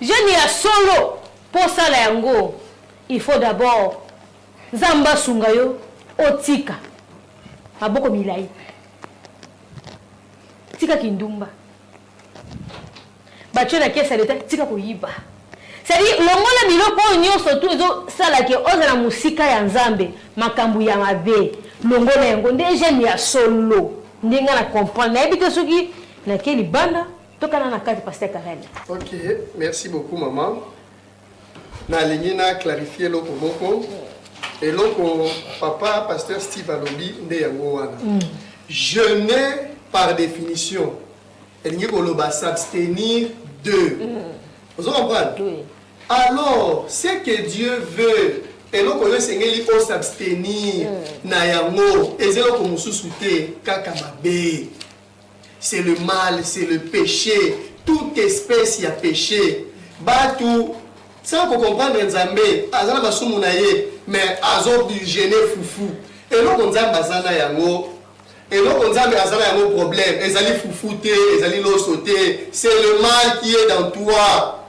Je n'ai à solo. Pour ça, il faut d'abord Zamba Sungayo, Otika. Aboko Milai. Tika Kindumba. Batcho na kesa leta tika kuiba. C'est-à-dire, le monde milo po nyo surtout ça la ke oza na musika ya Nzambe, makambu ya mabe. Longo na yango nde je n'ai à solo. Ndinga na comprendre. Na ebite soki na keli banda tokana na kati pasteur Karel. OK, merci beaucoup maman. Na lingi na clarifier loko moko. Et loko papa pasteur Steve alobi nde yango wana. Jeûner par définition. Elingi koloba s'abstenir de. Vous comprenez? Oui. Alors, ce que Dieu veut, et loko yo sengeli ko s'abstenir na yango, ezelo ko mususu te kaka mabe. C'est le mal, c'est le péché. Toute espèce y a péché. Batou, sans comprendre Nzambe, azana basumu na ye, mais azo gêner foufou. Et là, Nzambe azana yango, eloko nzambe azala yango problème ezali fufu te ezali loso te, c'est le mal qui est dans toi.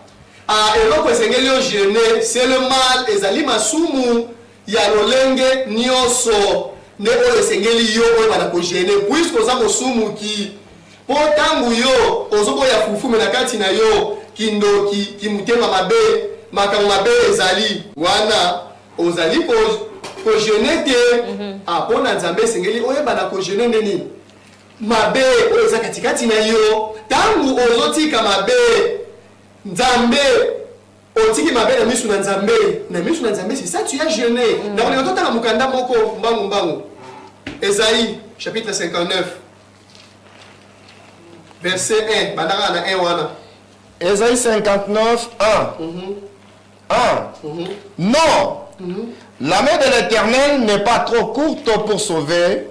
Eloko esengeli yo jeûner, c'est le mal ezali masumu ya lolenge nyonso nde oyo esengeli yo oyo bana ko jeûner puisque oza mosumuki po ntango yo ozokoya fufu me na kati na yo kindoki kimutema mabe makambo mabe ezali wana ozali ko jeûner te mpo na nzambe esengeli oyeba na ko jeûner nini mabe oyo eza katikati na yo ntango ozotika mabe nzambe otiki mabe na misu na nzambe c'est ça tu as jeûné na kolinga totala mokanda moko mbangu Esaïe chapitre 59 verset 1 bandaka na 1 wana Esaïe 59 1 Non, la main de l'Éternel n'est pas trop courte pour sauver,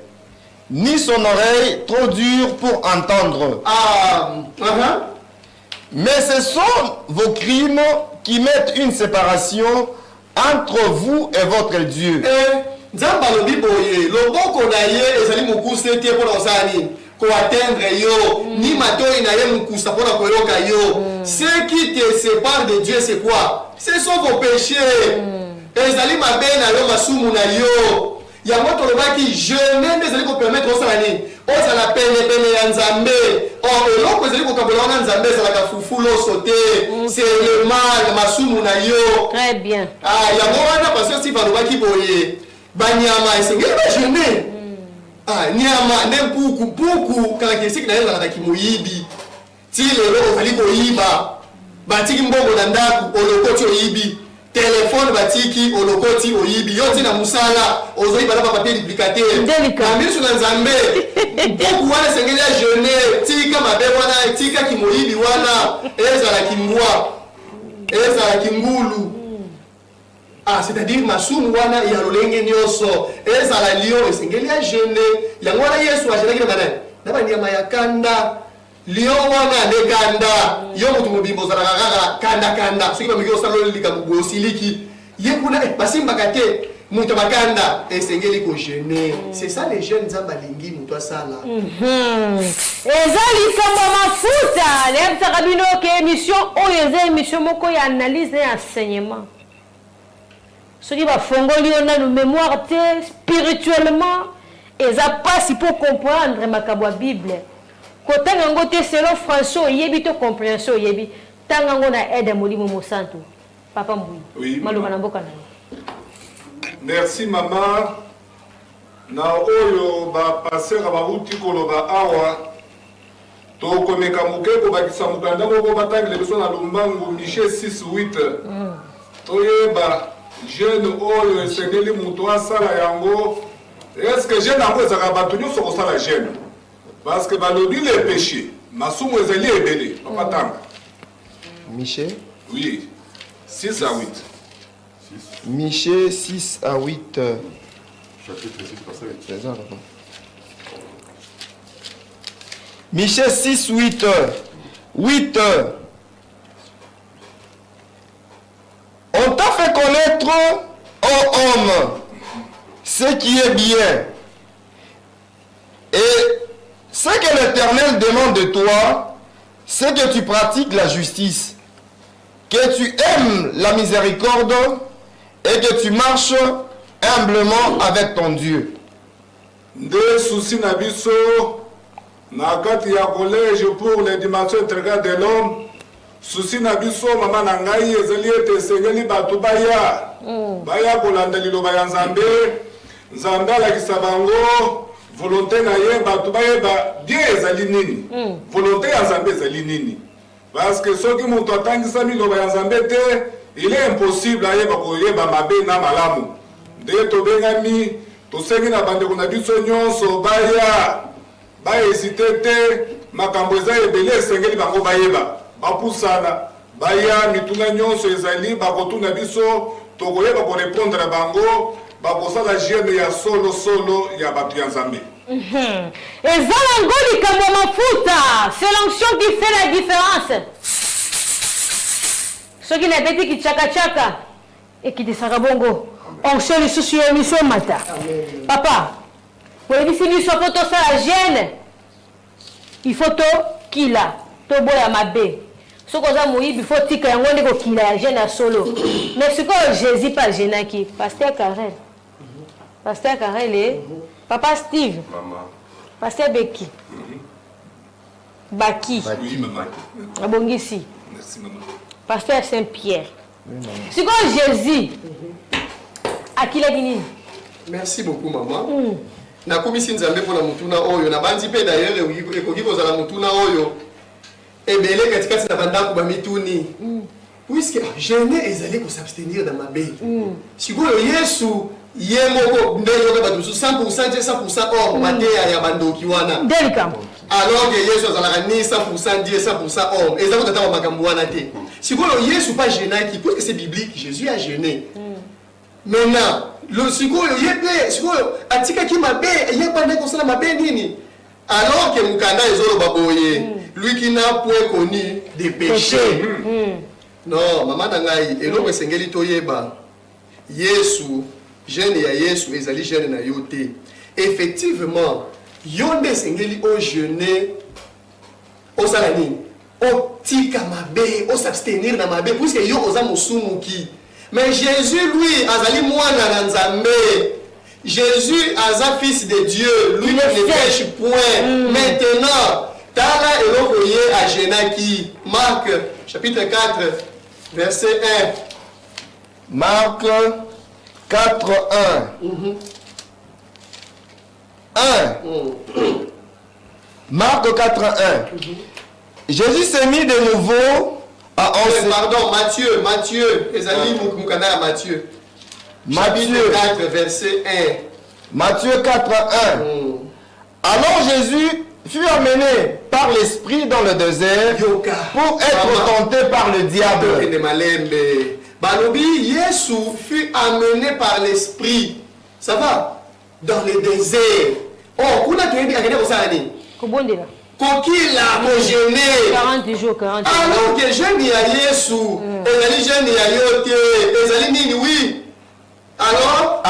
ni son oreille trop dure pour entendre. Mais ce sont vos crimes qui mettent une séparation entre vous et votre Dieu. Nzamba lobi boye loboko na ye ezali mokuse te pour ozani ko atteindre yo ni matoi na ye mokusa pour koyoka yo. Ce qui te sépare de Dieu c'est quoi? Ce sont vos péchés. Ezali mabe na yo masumu na yo. Ya moto lobaki jeûner ezali ko permettre osala ni ozala pene ya nzambe. Eloko ezali kokabola na nzambe ezala ka fufu loso te. C'est le mal masumu na yo. Très bien. Ya mwana parce que si balobaki boye banyama esengeli ba jeûner. Nyama nde mpuku caractéristique na ezala ki moyibi. Ti lelo ozali koyiba. Batiki mbongo na ndaku olokoti oyibi. Téléphone batiki olokoti oyibi. Yo tina musala ozoyiba na papier duplicateur. Na misu na nzambe. Mpuku wana esengeli ya jeûner. Tika mabe wana tika ki moyibi wana ezala ki mbwa. Ezala ki ngulu. C'est-à-dire masumu wana ya lolenge nyonso ezala lion esengeli ya jeûner yango wana Yesu ajelaki na banani na banyama ya kanda lion wana ne kanda yo mutu mobimbo ozalaka kaka kanda soki bamiki osala likambo osiliki ye kuna basimbaka te mutu bakanda esengeli ko jeûner. C'est ça les jeunes nzambe alingi mutu asala eza likambo mafuta nayebisaka bino ke émission oyo eza émission moko ya analyse na enseignement soki bafongoli yo nanu mémoire te spirituellement eza pasi pour comprendre makambo ya bible kotanga yango te selon français oyebi to compréhension oyebi tanga yango na aide ya molimo mosantu papa mbui maloba na mboka na yo. Merci mama na oyo bapasera bauti koloba awa tokomeka moke kobakisa mokanda moko batangile biso na lombangu Michée 6:8 toyeba jeune oyo esengeli mutu asala yango. Est-ce que jeune yango ezaka bato nyonso kosala jeune parce que balobi le péché masumu ezali ebele papatanga. Michée Oui 6 à 8 Michée 6 à 8 Chapitre 6 verset 8. Michée 6 8 On t'a fait connaître, ô homme, ce qui est bien. Et ce que l'Éternel demande de toi, c'est que tu pratiques la justice, que tu aimes la miséricorde et que tu marches humblement avec ton Dieu. Nde souci na biso na kati ya collège pour les dimensions intégrales de l'homme. Souci na biso mama na ngai ezali ete esengeli bato baya kolanda liloba ya nzambe nzambe alakisa bango volonté na ye bato bayeba die ezali nini volonté ya nzambe ezali nini parce que soki moto atangisa miloba ya nzambe te il est impossible ayeba koyeba mabe na malamu nde tobengami tosengi na bandeko na biso nyonso bahésite te makambo eza ebele esengeli bango bayeba bapusana baya mituna nyonso ezali bakotuna biso tokoyeba korépondre bango bakosala jeune ya solo ya bato ya nzambe. eza nango likambo mafuta c'est l'onction qui fait la différence soki na beti kichakachaka ekitisaka bongo onction lisusu ya émission mata papa Pour éviter qu'il soit photo ça la gêne. Il faut to kila, to boya mabe. Ce qu'on a mouru, il faut tika yango ndeko kila ya gêne à solo. Mais ce que Jésus pas gêne qui, Pasteur Karel. Pasteur Karel et Papa Steve. Maman. Pasteur Becky. Baki. Oui, maman. Abongisi. Merci, maman. Pasteur Saint-Pierre. Ce que Jésus a qui l'a dit. Merci beaucoup, maman. Nakomisi nzambe mpona mutuna oyo nabandi mpe d'ailleurs ekoki kozala mutuna oyo ebele katikati na bandako bamituni puisque jeûner ezali s'abstenir na mabe sikoyo Yesu ye moko ndenge yoka bato 100% 100% or mateya ya bandoki wana alors que Yesu azalaka ni 100% Dieu 100% homme ezali kotata ba makambo wana te sikoyo Yesu pas jeûnaki puisque c'est biblique Jésus a jeûné maintenant le sikoyo yebe sikoyo atika ki mabe yeba ko sala mabe nini alors que mukanda ezolo baboye lui qui n'a point connu des péchés non maman nangai eloko esengeli toyeba Yesu jeune ya Yesu ezali jeune na yote effectivement yonde esengeli o jeûner o sala nini o tika mabe o s'abstenir na mabe puisque yo oza musumuki. Mais Jésus, lui, azali mwana na nzambe. Jésus, aza fils de Dieu. Lui ne pêche point. Maintenant, tala elokoye a Genaki. Marc, chapitre 4, verset 1. Marc 4, 1. 1. Marc 4, 1. Jésus s'est mis de nouveau à enseigner. Pardon, Matthieu, ezali mukana ya Matthieu. Chapitre 4, verset 1. Matthieu 4, 1. Alors Jésus fut amené par l'Esprit dans le désert pour être tenté par le diable. Balobi, Yesu fut amené par l'Esprit. Ça va? Dans le désert. Oh, kuna toyebi akende kosala nini? Kobondela. Kokila kogene 40 jours, 40 jours. Alors que jeune ya Yesu, ezali jeune ya yote, ezali nini oui. Alors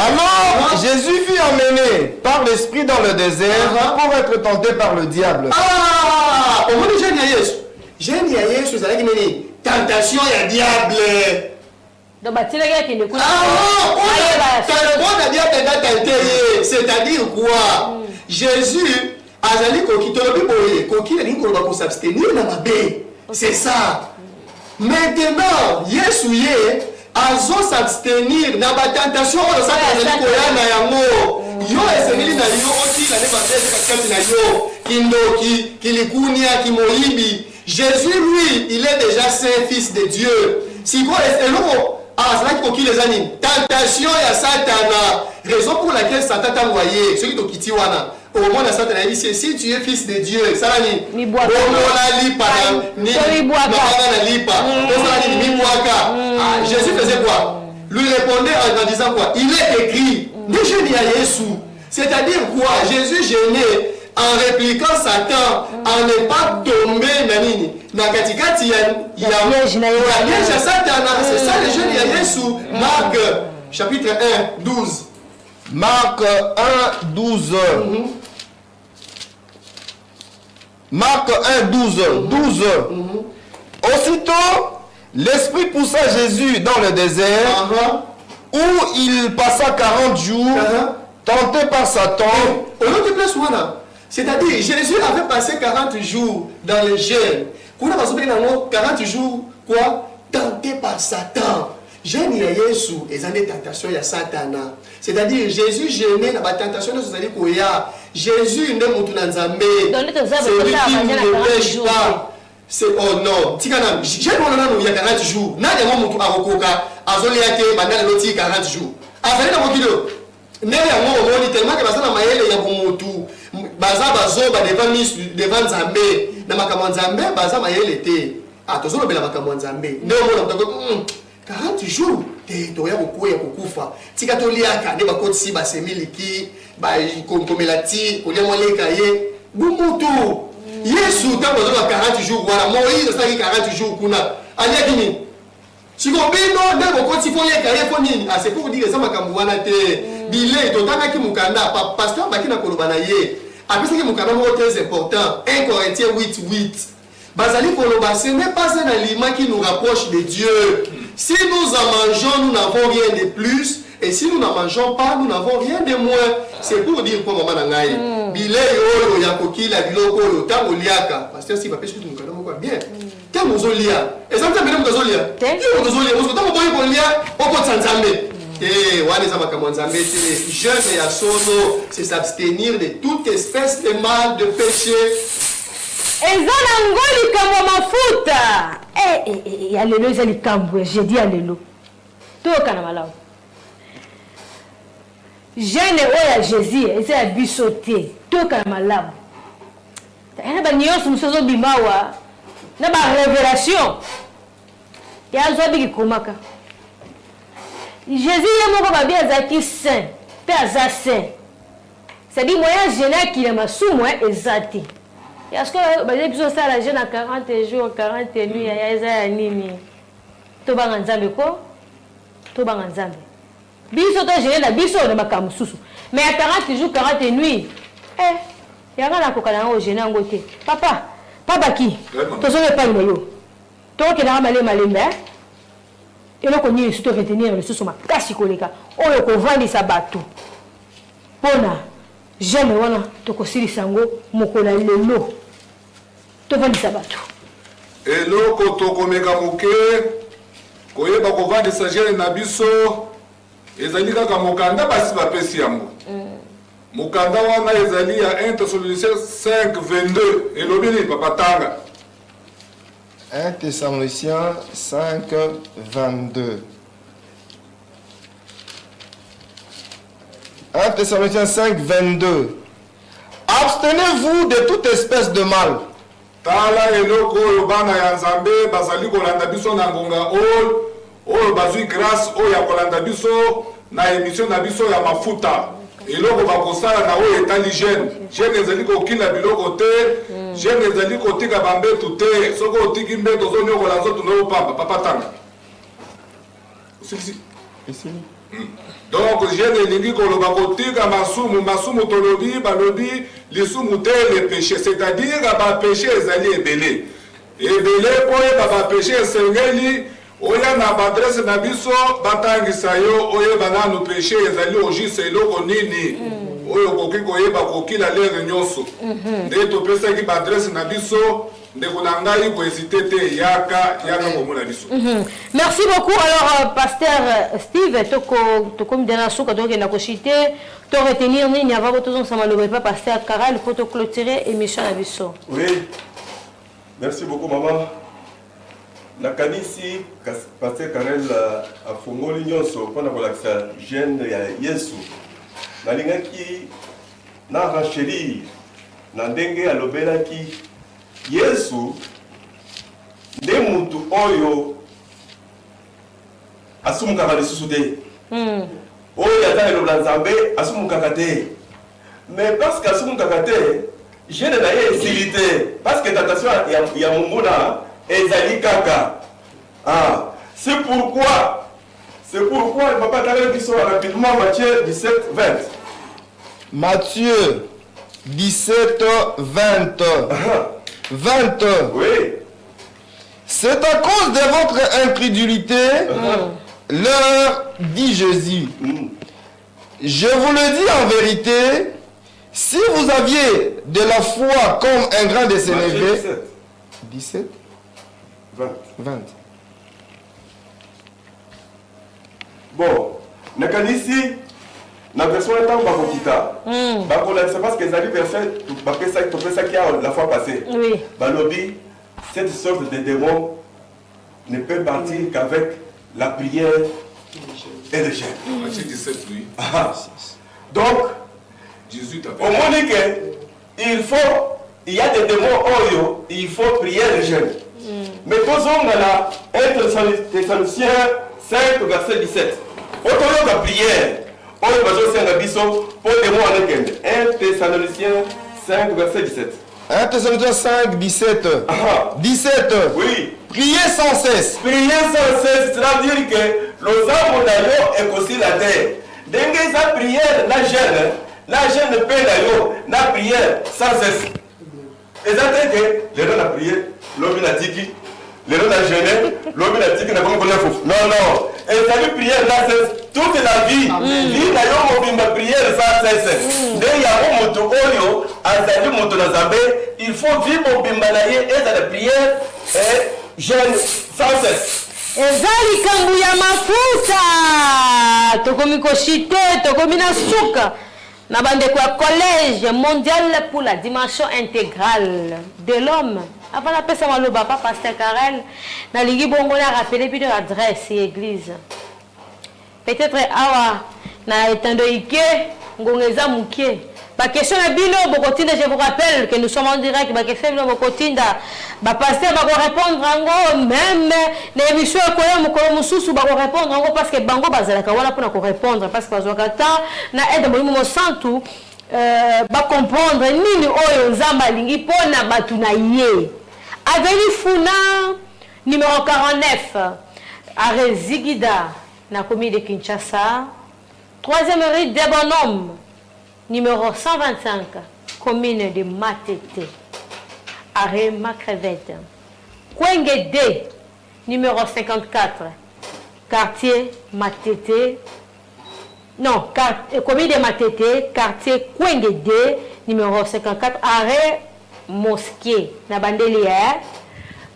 Jésus fut emmené par l'Esprit dans le désert pour être tenté par le diable. Ah, au moins jeune ya Yesu. Jeune ya Yesu ezali nini? Tentation ya diable. Donc batila ya kende kuna. C'est-à-dire quoi? Jésus azali koki tolobi boye koki ali ko ba s'abstenir na mabe. C'est ça. Maintenant, Yesu ye azo s'abstenir na ba tentation o sa azali ko ya na yango. Yo esengeli na yo oti na ne ba katikati na yo kindoki kilikunia kimoyibi. Jésus lui, il est déjà saint fils de Dieu. Si quoi eloko azali koki les amis. Tentation ya Satan. Raison pour laquelle Satan t'a envoyé ceux qui t'ont quitté wana. Au moment de Satan a dit si tu es fils de Dieu, ça va ni mi boaka Jésus faisait quoi? Lui répondait en disant quoi? Il est écrit. Déjà dit à Jésus. C'est-à-dire quoi? Jésus gêné en répliquant Satan, en ne pas tomber nanini. Na katikati ya Satan. C'est ça le jeune de Jésus. Marc chapitre 1, 12. Marc 1, 12. Marc 1, 12. Aussitôt, l'Esprit poussa Jésus dans le désert, où il passa 40 jours, tenté par Satan. C'est-à-dire, Jésus avait passé 40 jours dans le jeûne. 40 jours, quoi? Tenté par Satan. Jeûne ya Yesu, et en tentation ya Satana. C'est-à-dire, Jésus jeûnait dans la tentation de Satan. Jésus n'est pas Nzambe. Celui qui ne pêche pas. C'est oh non. Tikana, jeûne il y a 40 jours. N'a pas mutu arokoka. Azoli yake bandana loti 40 jours. Azali na mokilo. Ne ya mo moni tellement que bazana mayele ya bomutu. Baza bazoba devant Nzambe. Na makambo Nzambe baza mayele te. Atozolo bela makambo Nzambe. Ne mo na mutako 40 jours toya kokuya kokufa tika toliaka ne bakotisi basemiliki bakomela-ti kolia moleka ye bumutu Yesu ntango azoka 40 jours wana Moïse asalaki 40 jours kuna aliaki nini sikobino nde bokotisi foleka ye fo nini c'est pour dire eza makambo wana te Bilé, totangaki mukanda, pasteur Bakina Kolobana ye. Après ce qui mukanda moko très important, 1 Corinthiens 8:8. Bazali Koloba, ce n'est pas un aliment qui nous rapproche de Dieu. Si nous en mangeons, nous n'avons rien de plus. Et si nous n'en mangeons pas, nous n'avons rien de moins. C'est pour dire quoi, maman Nangaï. Bilé, yo, yakoki, la biloko, yo, tango liaka. Pasteur, si papa, je suis mukanda moko bien. Tango zolia. Et ça me fait bien zolia. Tango zolia. Parce que tango boye lia, oko tsanzambe. Et wane za makambo nzambe, jeûne ya sono, c'est s'abstenir de toute espèce de mal, de péché. Ezana ngoli kama mafuta. Alléluia, eza likambo. J'ai dit alléluia. Toka na malamu. Jeune oya Jésus, eza ya biso te. Toka na malamu. Yana ba nyonso musozo bimawa. Na ba révélation. Ya zo biki komaka. Jésus est mon papa bien zaki saint. Père za saint. C'est-à-dire moyen jeune qui est ma sous moi ezati. Est-ce que bah j'ai ça la jeune à 40 jours, 40 nuits ya eza nini. To banga nzambe ko? To banga nzambe. Biso to jeune na biso na makambo susu. Mais à 40 jours, 40 nuits. Ya ngala ko kana o jeune ngote. Papa qui? To so ne pas yo. To ke na malé malembe. Et là, on est retenir le sous ma casse koleka. On est convaincu ça bateau. Pona, jamais wana tokosili sango mokola lelo. To vandi ça bateau. Et là, quand on komeka moke, koyeba kovandi sa gene na biso, ezali kaka mokanda basi bapesi yango. Mokanda wana ezali ya 1 Thessaloniciens 5:22. Elobi ni papa tanga. 1 Thessaloniciens 5:22. 1 Thessaloniciens 5:22. Abstenez-vous de toute espèce de mal. Tala eloko oyo bana ya Nzambe bazali kolanda biso na ngonga oyo bazwi grâce oyo ya kolanda biso na émission na biso ya mafuta. Eloko bakosala na oyo etali jeune ezali kokila biloko te, jeune ezali kotika bambetu te, soko otiki mbeto ozonyokola nzoto noopamba papa tanga. Ici. Donc jeune elingi koloba kotika masumu tolobi balobi lisumu te le péché, c'est-à-dire ba péché ezali ebele po ba péché esengeli oya na badresse na biso batangisa yo oyeba nanu péché ezali ojise eloko nini oyo koki koyeba kokila lere nyonso nde topesaki badresse na biso ndeko na ngai kohésite te yaka komona biso. Merci beaucoup. Alors pasteur Steve toko midana suka tokenda koshite to retenir nini avant tous sama le pas pasteur Karel pour te clôturer émission na biso. Oui. Merci beaucoup maman. Nakanisi pasteur Karel a fongoli nyonso pona kolakisa jeune ya Yesu. Nalingaki na racheli na ndenge alobelaki Yesu nde mutu oyo asumukaka lisusu te. Oyo aza eloba Nzambe asumukaka te. Mais parce que asumukaka te, jeune na ye esili te. Parce que tentation ya munguna ezali kaka. C'est pourquoi le papa Karel biso rapidement Matthieu 17:20. Matthieu 17:20. 20. Oui. C'est à cause de votre incrédulité, leur dit Jésus. Je vous le dis en vérité, si vous aviez de la foi comme un grain de sénévé. 17 20. Bon, nakanisi na version temps bakokita bakolakisa parce que ezali verset topesaki la fois passée. Oui. Balobi, cette sorte de démon ne peut partir qu'avec la prière et le jeûne. Matthieu 17, oui. Donc, 18 au moins il y a des démons oyo, il faut prier et le jeûne. Mais posons là 1 Thessaloniciens 5 verset 17. Autour de la prière, on va biso pour démons en équerre. 1 Thessaloniciens 5 verset 17. 1 Thessaloniciens 5, 17. 17. Oui. Priez sans cesse. Priez sans cesse, c'est-à-dire que l'osamo d'ailleurs est aussi la terre. ndenge eza prière na jeûne mpe na yo na prière sans cesse eza te ke lelo na prière lobi na tiki lelo na jeûne lobi na tiki na kongo kolia fufu non ezali prière na cesse toute la vie vie na yo mobimba prière sans cesse nde yango moto oyo azali moto na Nzambe il faut vie mobimba na ye ezala prière et jeûne sans cesse. eza likambo ya mafuta tokomi koshite tokomi na suka na bandeko ya collège mondial pour la dimension intégrale de l'homme avant napesa maloba pa pasteur Karel nalingi bongo na rappeler bino adresse ya église peut-être awa na etando ike ngonga eza mukie ba question na bino bokotinda je vous rappelle que nous sommes en direct ba question bino bokotinda ba pasteur ba ko répondre ngo même na émission ko ya mukolo mususu ba ko répondre ngo parce que bango bazalaka wala pona ko répondre parce que bazwaka temps na aide molimo mo santu ba comprendre nini oyo nzamba lingi pona batu na ye Aveli Funa numéro 49 à Rezigida na commune de Kinshasa 3e rue des Bonhommes numéro 125, commune de Matete, arrêt Macrevette. Kwenge D, numéro 54, quartier Matete, non, commune de Matete, quartier Kwenge D, numéro 54, arrêt Mosquée, na Bandelière,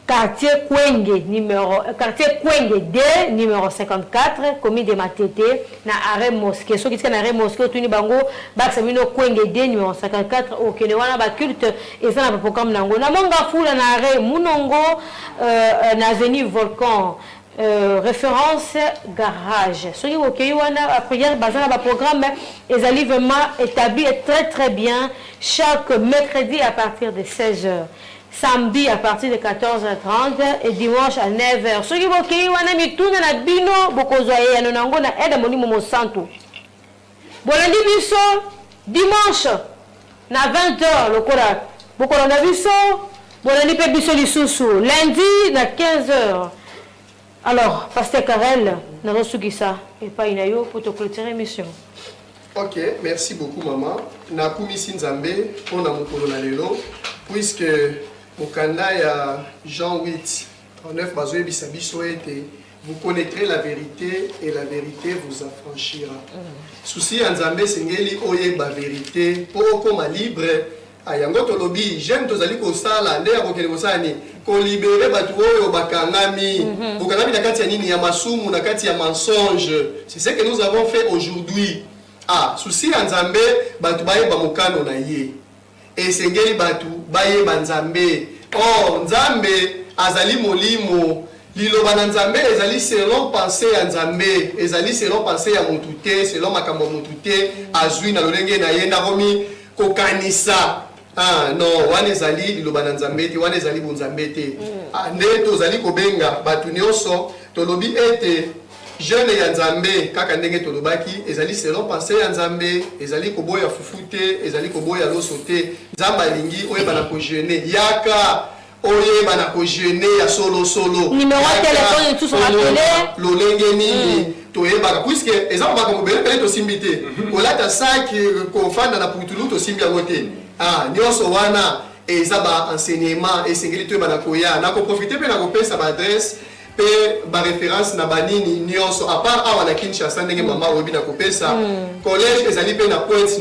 quartier Kwenge D, numéro 54, commune de Matete, na arrêt Mosquée. Ce qui est arrêt Mosquée, tout ni bango, baksamino Kwenge D, numéro 54, au Kenewana, ba culte, et ça n'a pas comme nango. Na monga fula na arrêt Munongo, na avenue Volcan. Référence garage. Ce qui est la prière basée sur le programme est vraiment établi et très bien chaque mercredi à partir de 16h. Samedi à partir de 14h30 et dimanche à 9h. Ce qui est la bino bokozoye nango na aide moni momo santo. Bolandi biso dimanche na 20h le kora. Bokolo na biso bolandi pe biso lisusu lundi na 15h. Alors, Pasteur Karel, nous avons ça et pas inayo pour te clôturer l'émission. Ok, merci beaucoup maman. Na kumisi Nzambe pour na mukolo na lelo puisque mukanda ya Jean 8 39 bazoye bisabiso ete vous connaîtrez la vérité et la vérité vous affranchira. Souci Nzambe sengeli oyeba vérité pour koma libre ayango tolobi j'aime tozali ko sala nde ya kokele kosani ko libérer batu oyo bakangami bokangami na kati ya nini ya masumu na kati ya mensonge. C'est ce que nous avons fait aujourd'hui. Ah, souci ya Nzambe batu bayeba mokano na ye esengeli batu bayeba Nzambe. Oh Nzambe azali molimo liloba na Nzambe ezali selon pensée ya Nzambe ezali selon pensée ya mutu te selon makambo mutu te azwi na lolenge na ye ndakomi kokanisa. Ah non, wane zali liloba na Nzambe te, wane zali bonzambe te. Ah nde tozali kobenga batu nyonso tolobi ete jeune ya Nzambe kaka ndenge tolobaki ezali selon pensée ya Nzambe, ezali koboya fufute, ezali koboya loso te. Nzamba lingi oyeba na ko jeûner yaka oyeba na ko jeûner ya solo. Numéro de téléphone tout sur la lolenge nini toyeba puisque exemple makambo bele pele to simbite. Kolata saki ko fanda na putulu to simbi yango te. Ah, nyonso wana eza ba enseignement esengeli to bana koya na ko profiter pe na ko pesa ba adresse pe ba référence na banini nyonso à part awa na Kinshasa ndenge mama obi na ko pesa collège ezali pe na Pointe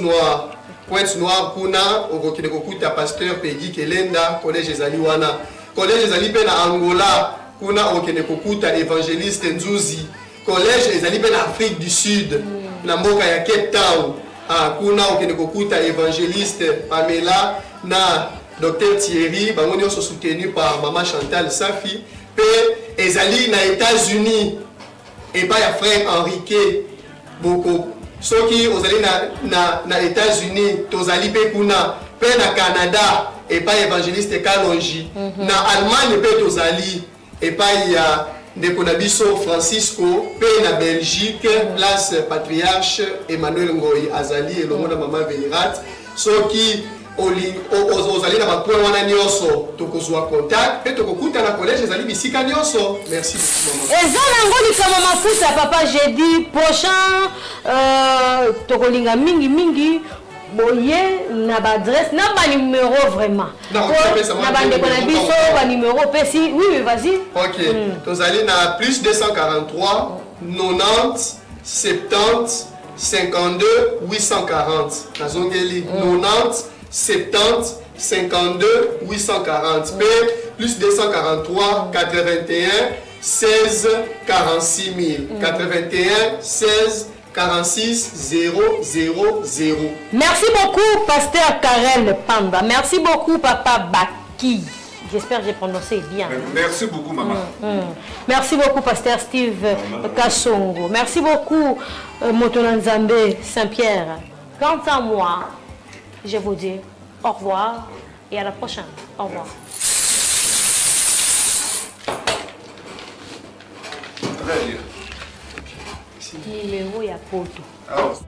Noire kuna okokide kokuta pasteur Peggy Kelenda collège ezali wana collège ezali pe na Angola kuna okokide kokuta évangéliste Nzuzi collège ezali pe na Afrique du Sud na mboka ya Cape Town. Ah, kuna okende kokuta évangéliste Pamela na Dr Thierry bango nyonso soutenu par maman Chantal Safi pe ezali na États-Unis et pas ya frère Henrique boko soki ozali na États-Unis tozali pe kuna pe na Canada et pas évangéliste Kalonji na Allemagne pe tozali et pas ya ndeko na biso Francisco pe na Belgique place patriarche Emmanuel Ngoyi azali elongo na mama Vénérat soki ozali na bapoint wana nyonso tokozwa contact mpe tokokuta na collège ezali bisika nyonso. Merci beaucoup maman. eza nango likambo mafuta papa jeudi prochain tokolinga mingi boye na baadresse na banumero vraiment na bandeko na biso banumero pesi. Oui, vas-y. Ok. Tozali na plus 243 90 70 52 840. Nazongeli 90 70 52 840. P plus 243 81 16 46 000. 81 16 46 000. Merci beaucoup, pasteur Karel Panda. Merci beaucoup, papa Baki. J'espère que j'ai prononcé bien. Merci beaucoup, maman. Merci beaucoup, pasteur Steve Kassongo. Merci beaucoup, Motonanzambe Saint-Pierre. Quant à moi, je vous dis au revoir et à la prochaine. Au revoir. Très bien. Numéro ya poto. Alors,